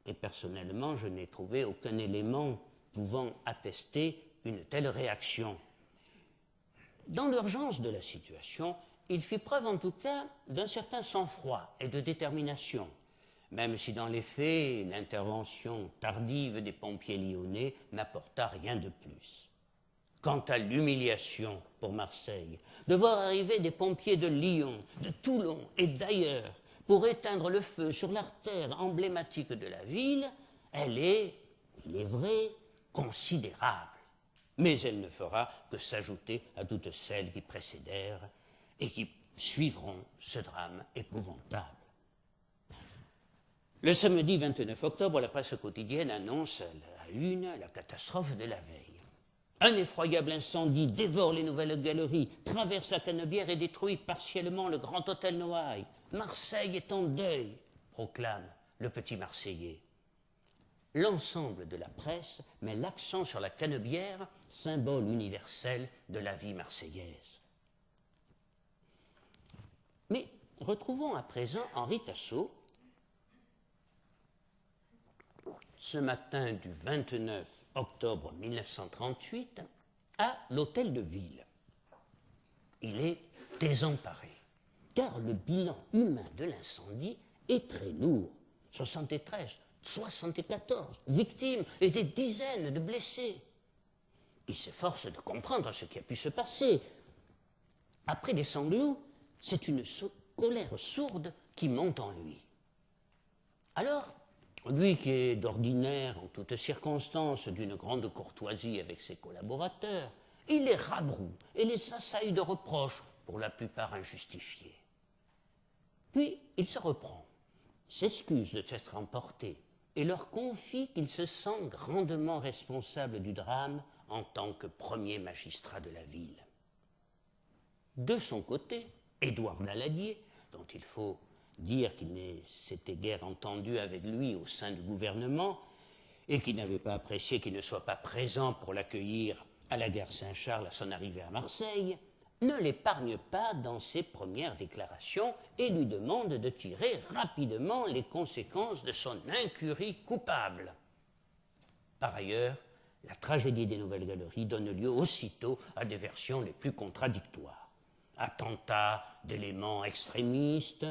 [SPEAKER 1] et personnellement, je n'ai trouvé aucun élément pouvant attester une telle réaction. Dans l'urgence de la situation, il fit preuve en tout cas d'un certain sang-froid et de détermination, même si dans les faits, l'intervention tardive des pompiers lyonnais n'apporta rien de plus. Quant à l'humiliation pour Marseille, de voir arriver des pompiers de Lyon, de Toulon et d'ailleurs pour éteindre le feu sur l'artère emblématique de la ville, elle est, il est vrai, considérable. Mais elle ne fera que s'ajouter à toutes celles qui précédèrent et qui suivront ce drame épouvantable. Le samedi 29 octobre, la presse quotidienne annonce à la une la catastrophe de la veille. Un effroyable incendie dévore les nouvelles galeries, traverse la Canebière et détruit partiellement le grand hôtel Noailles. Marseille est en deuil, proclame le petit Marseillais. L'ensemble de la presse met l'accent sur la Canebière, symbole universel de la vie marseillaise. Mais retrouvons à présent Henri Tasso, ce matin du 29 octobre 1938, à l'hôtel de ville. Il est désemparé, car le bilan humain de l'incendie est très lourd. 73, 74 victimes et des dizaines de blessés. Il s'efforce de comprendre ce qui a pu se passer. Après les sanglots, c'est une colère sourde qui monte en lui. Alors, lui qui est d'ordinaire, en toutes circonstances, d'une grande courtoisie avec ses collaborateurs, il les rabroue et les assaille de reproches, pour la plupart injustifiés. Puis, il se reprend, s'excuse de s'être emporté et leur confie qu'il se sent grandement responsable du drame en tant que premier magistrat de la ville. De son côté, Édouard Daladier, dont il faut dire qu'il ne s'était guère entendu avec lui au sein du gouvernement et qui n'avait pas apprécié qu'il ne soit pas présent pour l'accueillir à la gare Saint-Charles à son arrivée à Marseille, ne l'épargne pas dans ses premières déclarations et lui demande de tirer rapidement les conséquences de son incurie coupable. Par ailleurs, la tragédie des Nouvelles Galeries donne lieu aussitôt à des versions les plus contradictoires. Attentats d'éléments extrémistes,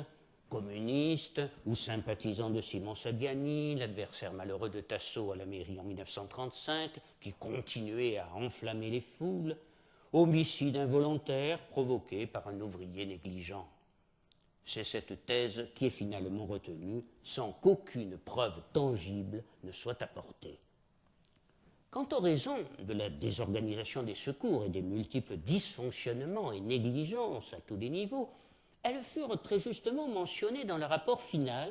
[SPEAKER 1] communistes ou sympathisants de Simon Saviani, l'adversaire malheureux de Tasso à la mairie en 1935, qui continuait à enflammer les foules, homicide involontaire provoqué par un ouvrier négligent. C'est cette thèse qui est finalement retenue sans qu'aucune preuve tangible ne soit apportée. Quant aux raisons de la désorganisation des secours et des multiples dysfonctionnements et négligences à tous les niveaux, elles furent très justement mentionnées dans le rapport final,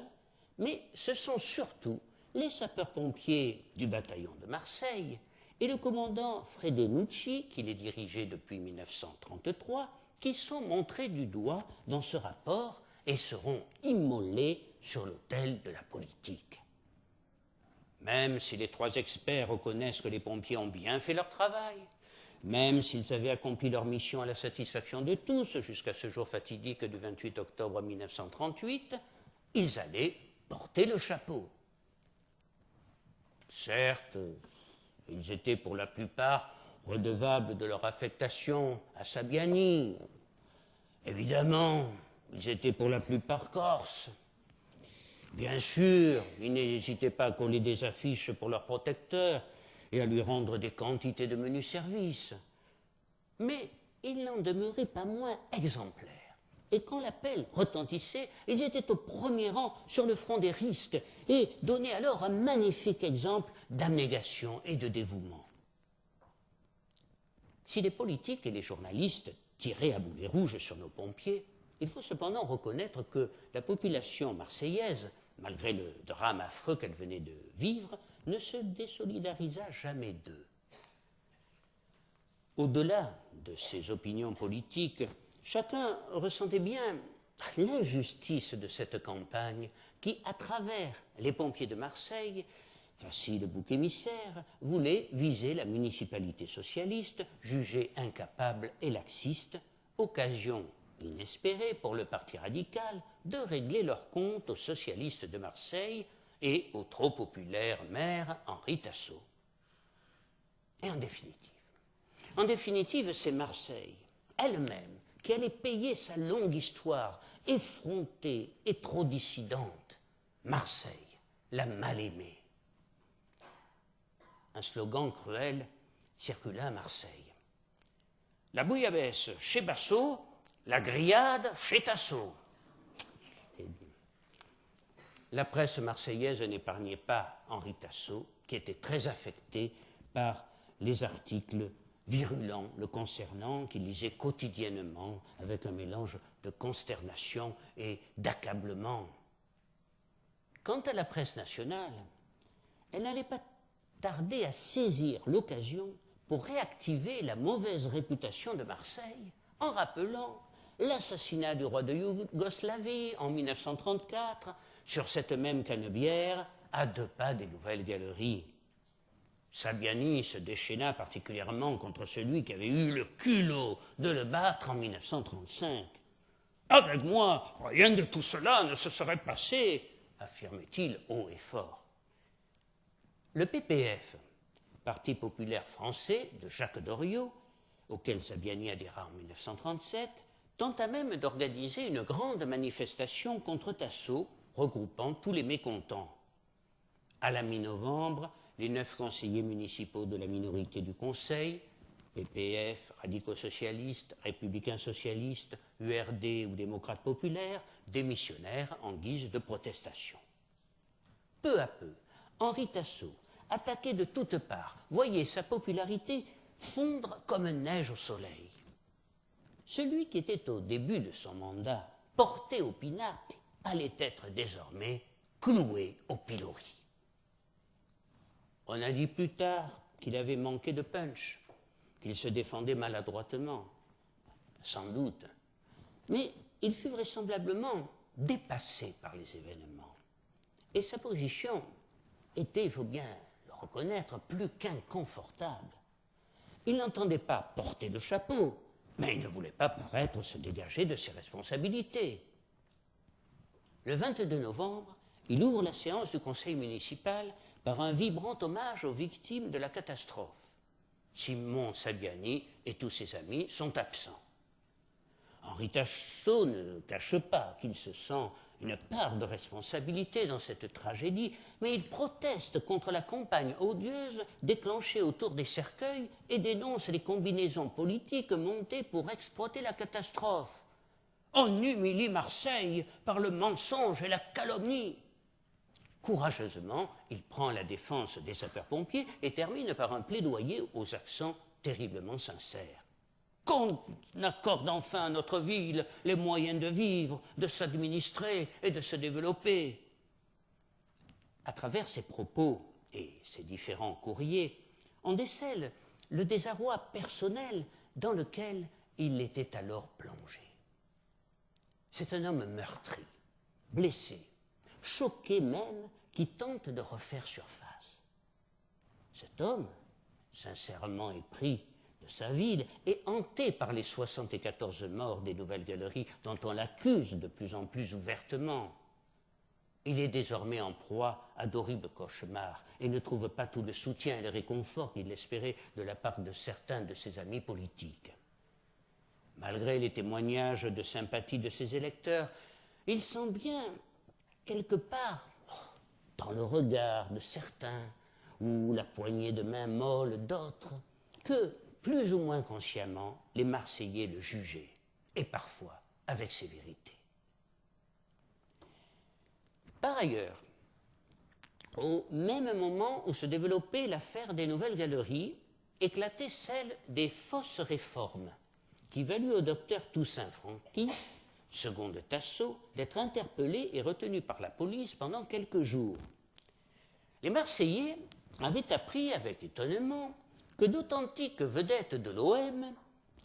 [SPEAKER 1] mais ce sont surtout les sapeurs-pompiers du bataillon de Marseille et le commandant Fredenucci, qui les dirigeait depuis 1933, qui sont montrés du doigt dans ce rapport et seront immolés sur l'autel de la politique. Même si les trois experts reconnaissent que les pompiers ont bien fait leur travail, même s'ils avaient accompli leur mission à la satisfaction de tous jusqu'à ce jour fatidique du 28 octobre 1938, ils allaient porter le chapeau. Certes, ils étaient pour la plupart redevables de leur affectation à Saviani. Évidemment, ils étaient pour la plupart corses. Bien sûr, ils n'hésitaient pas à coller des affiches pour leur protecteur et à lui rendre des quantités de menus services. Mais ils n'en demeuraient pas moins exemplaires. Et quand l'appel retentissait, ils étaient au premier rang sur le front des risques et donnaient alors un magnifique exemple d'abnégation et de dévouement. Si les politiques et les journalistes tiraient à boulet rouge sur nos pompiers, il faut cependant reconnaître que la population marseillaise, malgré le drame affreux qu'elle venait de vivre, ne se désolidarisa jamais d'eux. Au-delà de ses opinions politiques, chacun ressentait bien l'injustice de cette campagne qui, à travers les pompiers de Marseille, facile bouc émissaire, voulait viser la municipalité socialiste, jugée incapable et laxiste, occasion inespérée pour le parti radical de régler leurs comptes aux socialistes de Marseille et au trop populaire maire Henri Tasso. Et en définitive, c'est Marseille elle-même qui allait payer sa longue histoire effrontée et trop dissidente. Marseille, la mal-aimée. Un slogan cruel circula à Marseille. La bouillabaisse chez Bassot, la grillade chez Tasso. La presse marseillaise n'épargnait pas Henri Tasso, qui était très affecté par les articles virulents le concernant, qu'il lisait quotidiennement avec un mélange de consternation et d'accablement. Quant à la presse nationale, elle n'allait pas tarder à saisir l'occasion pour réactiver la mauvaise réputation de Marseille en rappelant l'assassinat du roi de Yougoslavie en 1934 sur cette même canebière à 2 pas des Nouvelles Galeries. Saviani se déchaîna particulièrement contre celui qui avait eu le culot de le battre en 1935. « Avec moi, rien de tout cela ne se serait passé », affirmait-il haut et fort. Le PPF, Parti populaire français de Jacques Doriot, auquel Saviani adhéra en 1937, tenta même d'organiser une grande manifestation contre Tasso, regroupant tous les mécontents. À la mi-novembre, les 9 conseillers municipaux de la minorité du Conseil, PPF, radicaux socialistes, républicains socialistes, URD ou démocrates populaires, démissionnèrent en guise de protestation. Peu à peu, Henri Tasso, attaqué de toutes parts, voyait sa popularité fondre comme neige au soleil. Celui qui était au début de son mandat porté au pinacle allait être désormais cloué au pilori. On a dit plus tard qu'il avait manqué de punch, qu'il se défendait maladroitement, sans doute. Mais il fut vraisemblablement dépassé par les événements. Et sa position était, il faut bien le reconnaître, plus qu'inconfortable. Il n'entendait pas porter le chapeau, mais il ne voulait pas paraître se dégager de ses responsabilités. Le 22 novembre, il ouvre la séance du conseil municipal par un vibrant hommage aux victimes de la catastrophe. Simon Saviani et tous ses amis sont absents. Henri Tasso ne cache pas qu'il se sent une part de responsabilité dans cette tragédie, mais il proteste contre la campagne odieuse déclenchée autour des cercueils et dénonce les combinaisons politiques montées pour exploiter la catastrophe. On humilie Marseille par le mensonge et la calomnie. Courageusement, il prend la défense des sapeurs-pompiers et termine par un plaidoyer aux accents terriblement sincères. Qu'on accorde enfin à notre ville les moyens de vivre, de s'administrer et de se développer. À travers ses propos et ses différents courriers, on décèle le désarroi personnel dans lequel il était alors plongé. C'est un homme meurtri, blessé, choqué même, qui tente de refaire surface. Cet homme, sincèrement épris de sa ville et hanté par les 74 morts des Nouvelles Galeries dont on l'accuse de plus en plus ouvertement. Il est désormais en proie à d'horribles cauchemars et ne trouve pas tout le soutien et le réconfort qu'il espérait de la part de certains de ses amis politiques. Malgré les témoignages de sympathie de ses électeurs, il sent bien, quelque part, dans le regard de certains ou la poignée de main molle d'autres, que, plus ou moins consciemment, les Marseillais le jugeaient, et parfois avec sévérité. Par ailleurs, au même moment où se développait l'affaire des Nouvelles Galeries, éclatait celle des fausses réformes, qui valut au docteur Toussaint Franqui, second de Tasso, d'être interpellé et retenu par la police pendant quelques jours. Les Marseillais avaient appris avec étonnement que d'authentiques vedettes de l'OM,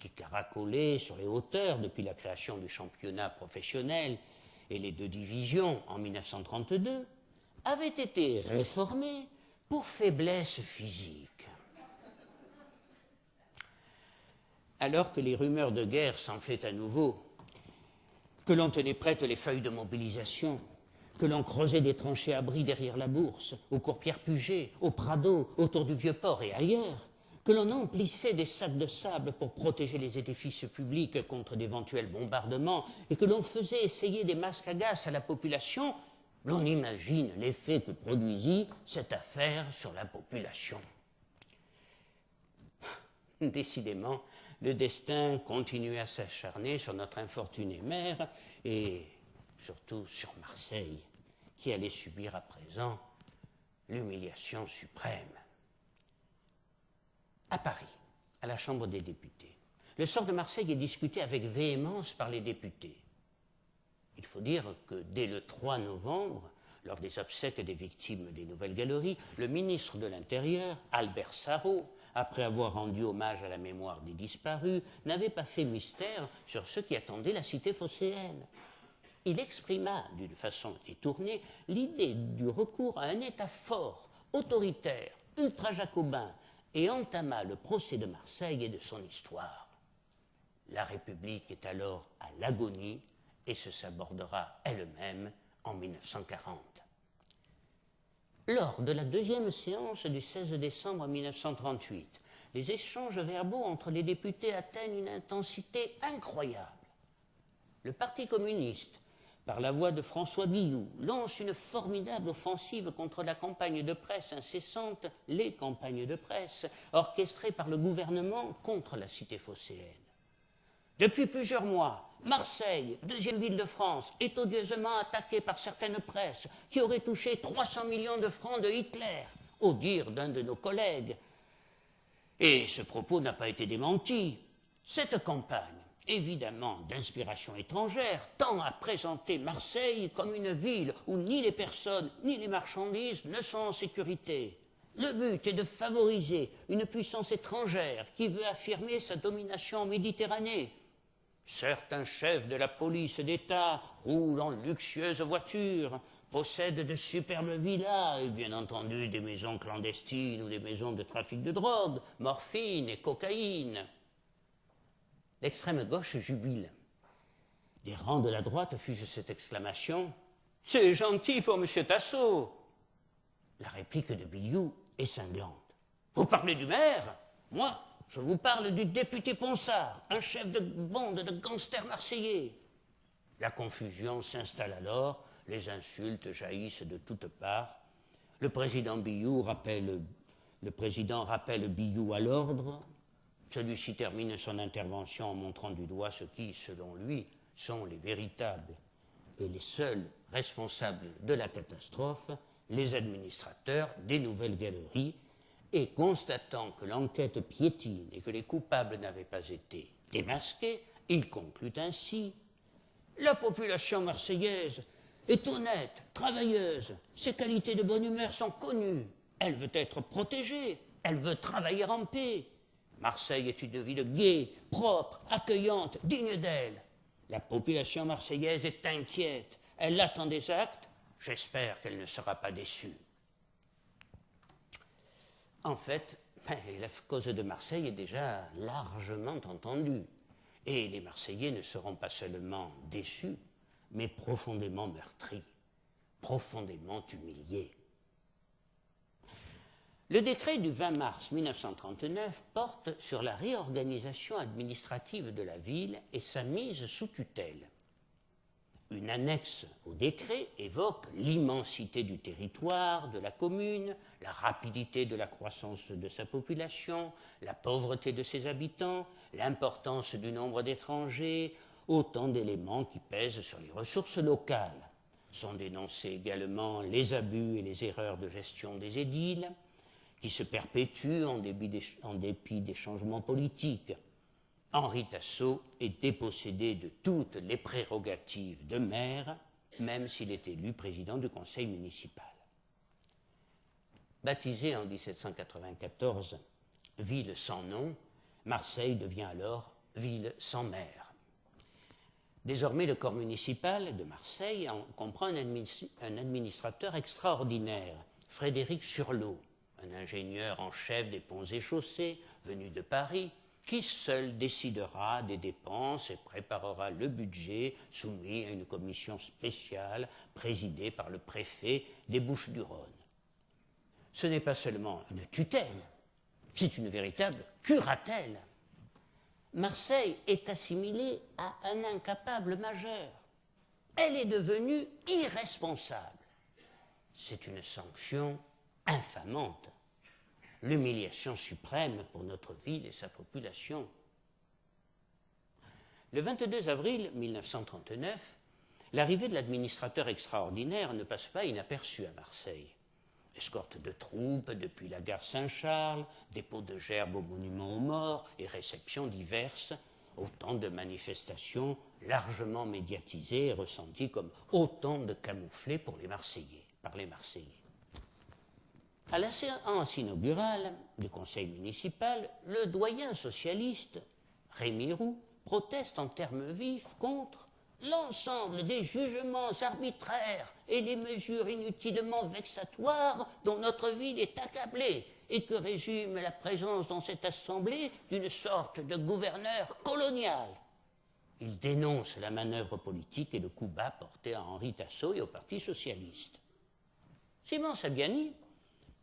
[SPEAKER 1] qui caracolaient sur les hauteurs depuis la création du championnat professionnel et les 2 divisions en 1932, avaient été réformées pour faiblesse physique. Alors que les rumeurs de guerre s'enflaient à nouveau, que l'on tenait prêtes les feuilles de mobilisation, que l'on creusait des tranchées abris derrière la Bourse, au cours Pierre-Puget, au Prado, autour du Vieux-Port et ailleurs, que l'on emplissait des sacs de sable pour protéger les édifices publics contre d'éventuels bombardements et que l'on faisait essayer des masques à gaz à la population, l'on imagine l'effet que produisit cette affaire sur la population. Décidément, le destin continuait à s'acharner sur notre infortuné maire et surtout sur Marseille, qui allait subir à présent l'humiliation suprême. À Paris, à la Chambre des députés, le sort de Marseille est discuté avec véhémence par les députés. Il faut dire que dès le 3 novembre, lors des obsèques des victimes des Nouvelles Galeries, le ministre de l'Intérieur, Albert Sarraut, après avoir rendu hommage à la mémoire des disparus, n'avait pas fait mystère sur ceux qui attendaient la cité phocéenne. Il exprima, d'une façon détournée, l'idée du recours à un État fort, autoritaire, ultra-jacobin, et entama le procès de Marseille et de son histoire. La République est alors à l'agonie et se sabordera elle-même en 1940. Lors de la 2e séance du 16 décembre 1938, les échanges verbaux entre les députés atteignent une intensité incroyable. Le Parti communiste, par la voix de François Billoux, lance une formidable offensive contre la campagne de presse incessante, les campagnes de presse, orchestrées par le gouvernement contre la cité phocéenne. Depuis plusieurs mois, Marseille, 2e ville de France, est odieusement attaquée par certaines presses qui auraient touché 300 millions de francs de Hitler, au dire d'un de nos collègues. Et ce propos n'a pas été démenti. Cette campagne, évidemment d'inspiration étrangère, tend à présenter Marseille comme une ville où ni les personnes ni les marchandises ne sont en sécurité. Le but est de favoriser une puissance étrangère qui veut affirmer sa domination en Méditerranée. Certains chefs de la police d'État roulent en luxueuses voitures, possèdent de superbes villas et bien entendu des maisons clandestines ou des maisons de trafic de drogue, morphine et cocaïne. L'extrême gauche jubile. Des rangs de la droite fusent cette exclamation « C'est gentil pour M. Tasso !» La réplique de Billaud est cinglante. Vous parlez du maire? Moi, je vous parle du député Ponsard, un chef de bande de gangsters marseillais. La confusion s'installe alors, les insultes jaillissent de toutes parts. Le président rappelle Billaud à l'ordre. Celui-ci termine son intervention en montrant du doigt ce qui, selon lui, sont les véritables et les seuls responsables de la catastrophe, les administrateurs des nouvelles galeries, et constatant que l'enquête piétine et que les coupables n'avaient pas été démasqués, il conclut ainsi: la population marseillaise est honnête, travailleuse, ses qualités de bonne humeur sont connues, elle veut être protégée, elle veut travailler en paix. Marseille est une ville gaie, propre, accueillante, digne d'elle. La population marseillaise est inquiète, elle attend des actes, j'espère qu'elle ne sera pas déçue. En fait, la cause de Marseille est déjà largement entendue. Et les Marseillais ne seront pas seulement déçus, mais profondément meurtris, profondément humiliés. Le décret du 20 mars 1939 porte sur la réorganisation administrative de la ville et sa mise sous tutelle. Une annexe au décret évoque l'immensité du territoire de la commune, la rapidité de la croissance de sa population, la pauvreté de ses habitants, l'importance du nombre d'étrangers, autant d'éléments qui pèsent sur les ressources locales. Sont dénoncés également les abus et les erreurs de gestion des édiles, qui se perpétuent en dépit des changements politiques. Henri Tassot est dépossédé de toutes les prérogatives de maire, même s'il est élu président du conseil municipal. Baptisée en 1794 ville sans nom, Marseille devient alors ville sans maire. Désormais, le corps municipal de Marseille comprend un administrateur extraordinaire, Frédéric Surlot, un ingénieur en chef des ponts et chaussées, venu de Paris, qui seul décidera des dépenses et préparera le budget soumis à une commission spéciale présidée par le préfet des Bouches-du-Rhône. Ce n'est pas seulement une tutelle, c'est une véritable curatelle. Marseille est assimilée à un incapable majeur. Elle est devenue irresponsable. C'est une sanction infamante, l'humiliation suprême pour notre ville et sa population. Le 22 avril 1939, l'arrivée de l'administrateur extraordinaire ne passe pas inaperçue à Marseille. Escorte de troupes depuis la gare Saint-Charles, dépôt de gerbes au monument aux morts et réceptions diverses, autant de manifestations largement médiatisées et ressenties comme autant de camouflets par les Marseillais. À la séance inaugurale du conseil municipal, le doyen socialiste, Rémy Roux, proteste en termes vifs contre l'ensemble des jugements arbitraires et les mesures inutilement vexatoires dont notre ville est accablée et que résume la présence dans cette assemblée d'une sorte de gouverneur colonial. Il dénonce la manœuvre politique et le coup bas porté à Henri Tassot et au Parti socialiste. Simon Sabiani,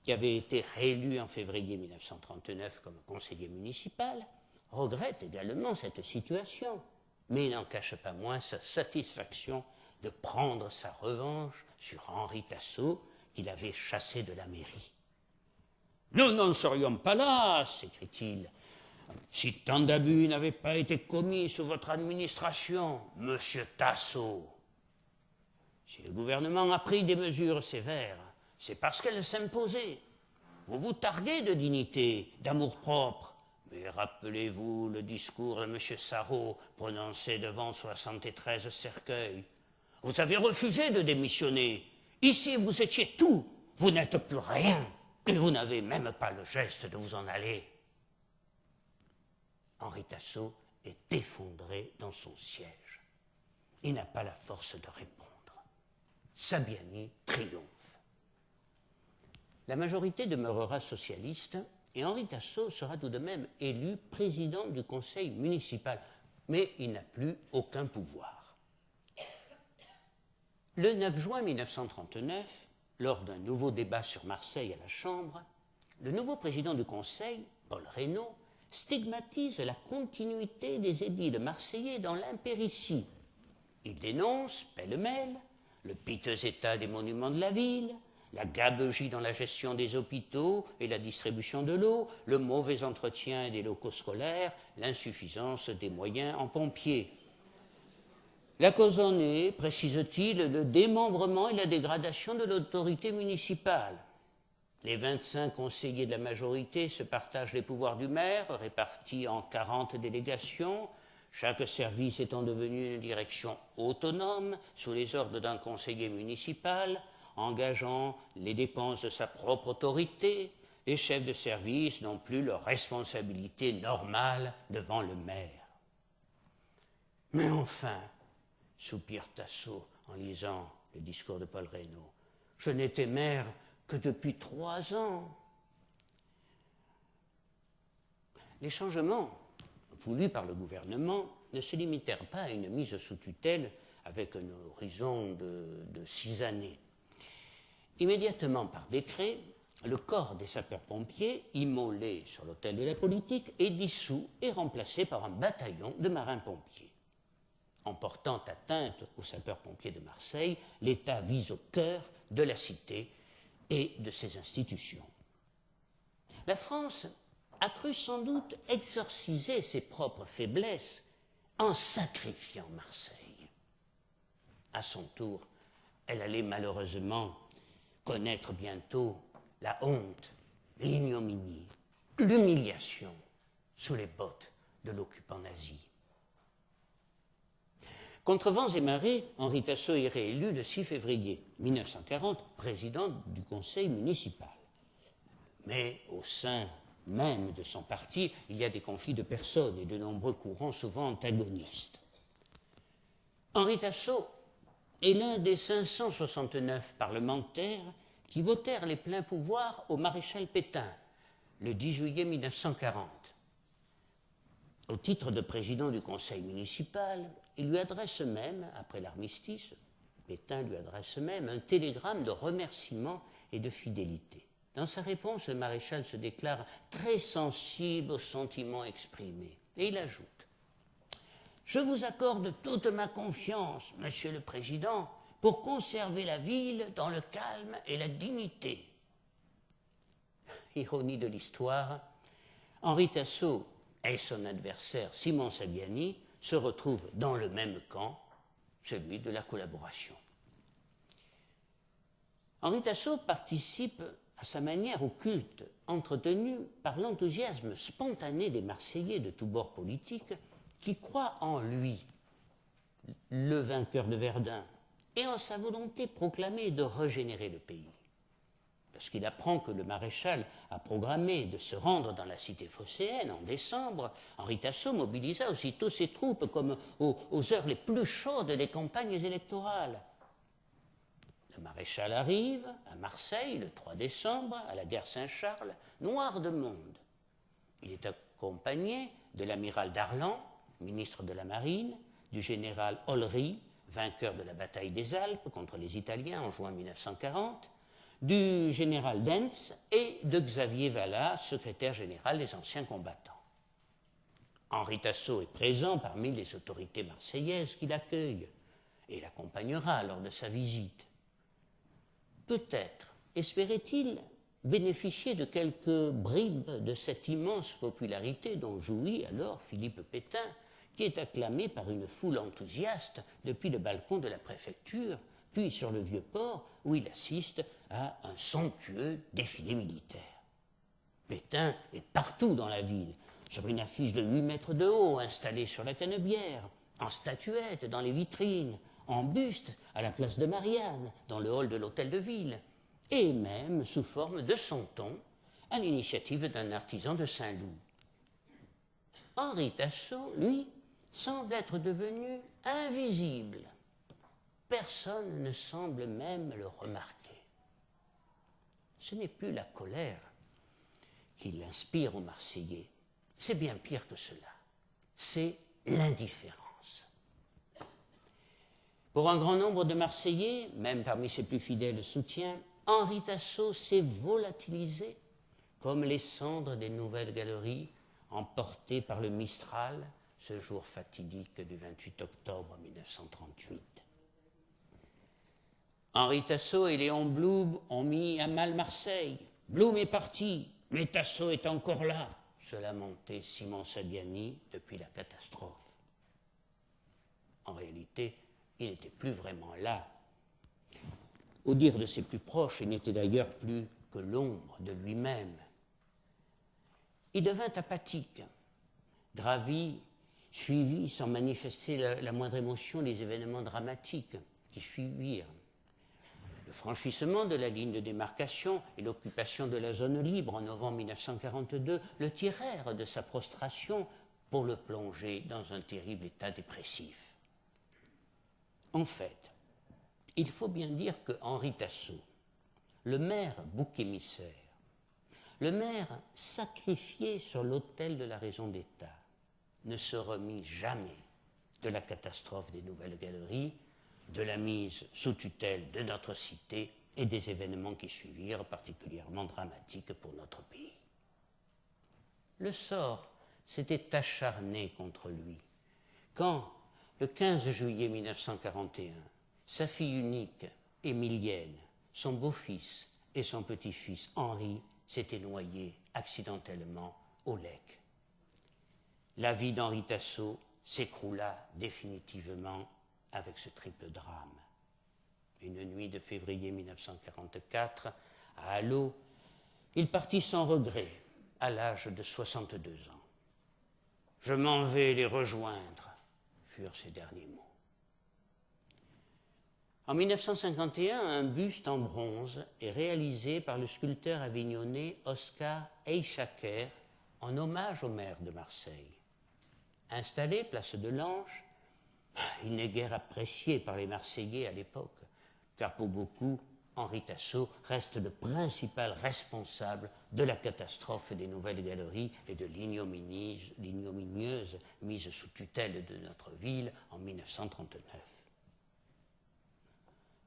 [SPEAKER 1] qui avait été réélu en février 1939 comme conseiller municipal, regrette également cette situation, mais il n'en cache pas moins sa satisfaction de prendre sa revanche sur Henri Tassot, qu'il avait chassé de la mairie. « Nous n'en serions pas là, s'écrie-t-il, si tant d'abus n'avaient pas été commis sous votre administration, monsieur Tassot. Si le gouvernement a pris des mesures sévères, c'est parce qu'elles s'imposaient. Vous vous targuez de dignité, d'amour-propre, mais rappelez-vous le discours de M. Sarraut prononcé devant 73 cercueils. Vous avez refusé de démissionner. Ici, vous étiez tout. Vous n'êtes plus rien. Et vous n'avez même pas le geste de vous en aller. » Henri Tassot est effondré dans son siège. Il n'a pas la force de répondre. Sabiani triomphe. La majorité demeurera socialiste et Henri Tassot sera tout de même élu président du conseil municipal, mais il n'a plus aucun pouvoir. Le 9 juin 1939, lors d'un nouveau débat sur Marseille à la Chambre, le nouveau président du Conseil, Paul Reynaud, stigmatise la continuité des édiles marseillais dans l'impéritie. Il dénonce, pêle-mêle, le piteux état des monuments de la ville, la gabegie dans la gestion des hôpitaux et la distribution de l'eau, le mauvais entretien des locaux scolaires, l'insuffisance des moyens en pompiers. La cause en est, précise-t-il, le démembrement et la dégradation de l'autorité municipale. Les 25 conseillers de la majorité se partagent les pouvoirs du maire, répartis en 40 délégations, chaque service étant devenu une direction autonome sous les ordres d'un conseiller municipal, engageant les dépenses de sa propre autorité. Les chefs de service n'ont plus leur responsabilité normale devant le maire. Mais enfin, soupire Tasso en lisant le discours de Paul Reynaud, je n'étais maire que depuis 3 ans. Les changements voulus par le gouvernement ne se limitèrent pas à une mise sous tutelle avec un horizon de 6 années. Immédiatement par décret, le corps des sapeurs-pompiers, immolé sur l'autel de la politique, est dissous et remplacé par un bataillon de marins-pompiers. En portant atteinte aux sapeurs-pompiers de Marseille, l'État vise au cœur de la cité et de ses institutions. La France a cru sans doute exorciser ses propres faiblesses en sacrifiant Marseille. À son tour, elle allait malheureusement connaître bientôt la honte, l'ignominie, l'humiliation sous les bottes de l'occupant nazi. Contre vents et marées, Henri Tasso est réélu le 6 février 1940 président du conseil municipal. Mais au sein même de son parti, il y a des conflits de personnes et de nombreux courants souvent antagonistes. Henri Tasso est l'un des 569 parlementaires qui votèrent les pleins pouvoirs au maréchal Pétain le 10 juillet 1940. Au titre de président du conseil municipal, il lui adresse même, après l'armistice, Pétain lui adresse même un télégramme de remerciement et de fidélité. Dans sa réponse, le maréchal se déclare très sensible aux sentiments exprimés. Et il ajoute « Je vous accorde toute ma confiance, Monsieur le Président, pour conserver la ville dans le calme et la dignité. » Ironie de l'histoire, Henri Tasso et son adversaire Simon Saviani se retrouvent dans le même camp, celui de la collaboration. Henri Tasso participe à sa manière au culte entretenu par l'enthousiasme spontané des Marseillais de tous bords politiques qui croient en lui, le vainqueur de Verdun, et en sa volonté proclamée de régénérer le pays. Lorsqu'il apprend que le maréchal a programmé de se rendre dans la cité phocéenne en décembre, Henri Tasso mobilisa aussitôt ses troupes comme aux heures les plus chaudes des campagnes électorales. Le maréchal arrive à Marseille le 3 décembre, à la gare Saint-Charles, noir de monde. Il est accompagné de l'amiral Darlan, ministre de la Marine, du général Olry, vainqueur de la bataille des Alpes contre les Italiens en juin 1940, du général Dentz et de Xavier Vallat, secrétaire général des anciens combattants. Henri Tasso est présent parmi les autorités marseillaises qui l'accueillent et l'accompagnera lors de sa visite. Peut-être espérait-il bénéficier de quelques bribes de cette immense popularité dont jouit alors Philippe Pétain, qui est acclamé par une foule enthousiaste depuis le balcon de la préfecture, puis sur le Vieux-Port, où il assiste à un somptueux défilé militaire. Pétain est partout dans la ville, sur une affiche de 8 mètres de haut installée sur la Canebière, en statuette dans les vitrines, en buste à la place de Marianne, dans le hall de l'hôtel de ville, et même sous forme de sonton, à l'initiative d'un artisan de Saint-Loup. Henri Tasso, lui, semble être devenu invisible. Personne ne semble même le remarquer. Ce n'est plus la colère qui l'inspire aux Marseillais, c'est bien pire que cela, c'est l'indifférence. Pour un grand nombre de Marseillais, même parmi ses plus fidèles soutiens, Henri Tasso s'est volatilisé comme les cendres des nouvelles galeries emportées par le Mistral ce jour fatidique du 28 octobre 1938. Henri Tasso et Léon Blum ont mis à mal Marseille. Blum est parti, mais Tasso est encore là, se lamentait Simon Saviani depuis la catastrophe. En réalité, il n'était plus vraiment là. Au dire de ses plus proches, il n'était d'ailleurs plus que l'ombre de lui-même. Il devint apathique, gravit, suivit sans manifester la moindre émotion les événements dramatiques qui suivirent. Le franchissement de la ligne de démarcation et l'occupation de la zone libre en novembre 1942 le tirèrent de sa prostration pour le plonger dans un terrible état dépressif. En fait, il faut bien dire que Henri Tasso, le maire bouc émissaire, le maire sacrifié sur l'autel de la raison d'État, ne se remit jamais de la catastrophe des Nouvelles Galeries, de la mise sous tutelle de notre cité et des événements qui suivirent, particulièrement dramatiques pour notre pays. Le sort s'était acharné contre lui quand, le 15 juillet 1941, sa fille unique, Émilienne, son beau-fils et son petit-fils Henri s'étaient noyés accidentellement au Lec. La vie d'Henri Tasso s'écroula définitivement avec ce triple drame. Une nuit de février 1944, à Allot, il partit sans regret, à l'âge de 62 ans. « Je m'en vais les rejoindre », furent ses derniers mots. En 1951, un buste en bronze est réalisé par le sculpteur avignonnais Oscar Eychaker en hommage au maire de Marseille. Installé place de l'Anche, il n'est guère apprécié par les Marseillais à l'époque, car pour beaucoup, Henri Tasso reste le principal responsable de la catastrophe des Nouvelles Galeries et de l'ignominieuse mise sous tutelle de notre ville en 1939.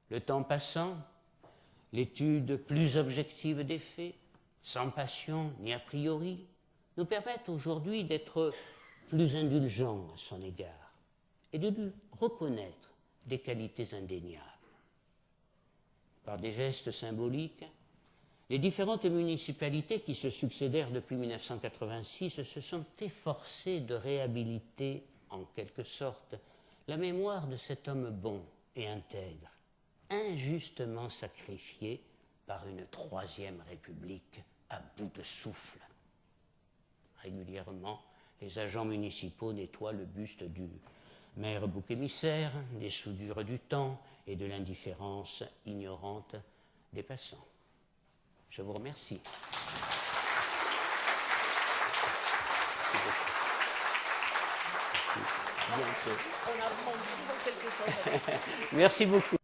[SPEAKER 1] Le temps passant, l'étude plus objective des faits, sans passion ni a priori, nous permettent aujourd'hui d'être plus indulgents à son égard et de lui reconnaître des qualités indéniables. Par des gestes symboliques, les différentes municipalités qui se succédèrent depuis 1986 se sont efforcées de réhabiliter, en quelque sorte, la mémoire de cet homme bon et intègre, injustement sacrifié par une troisième république à bout de souffle. Régulièrement, les agents municipaux nettoient le buste du maire bouc émissaire, des soudures du temps et de l'indifférence ignorante des passants. Je vous remercie.
[SPEAKER 2] On a vraiment quelque chose.
[SPEAKER 1] Merci beaucoup.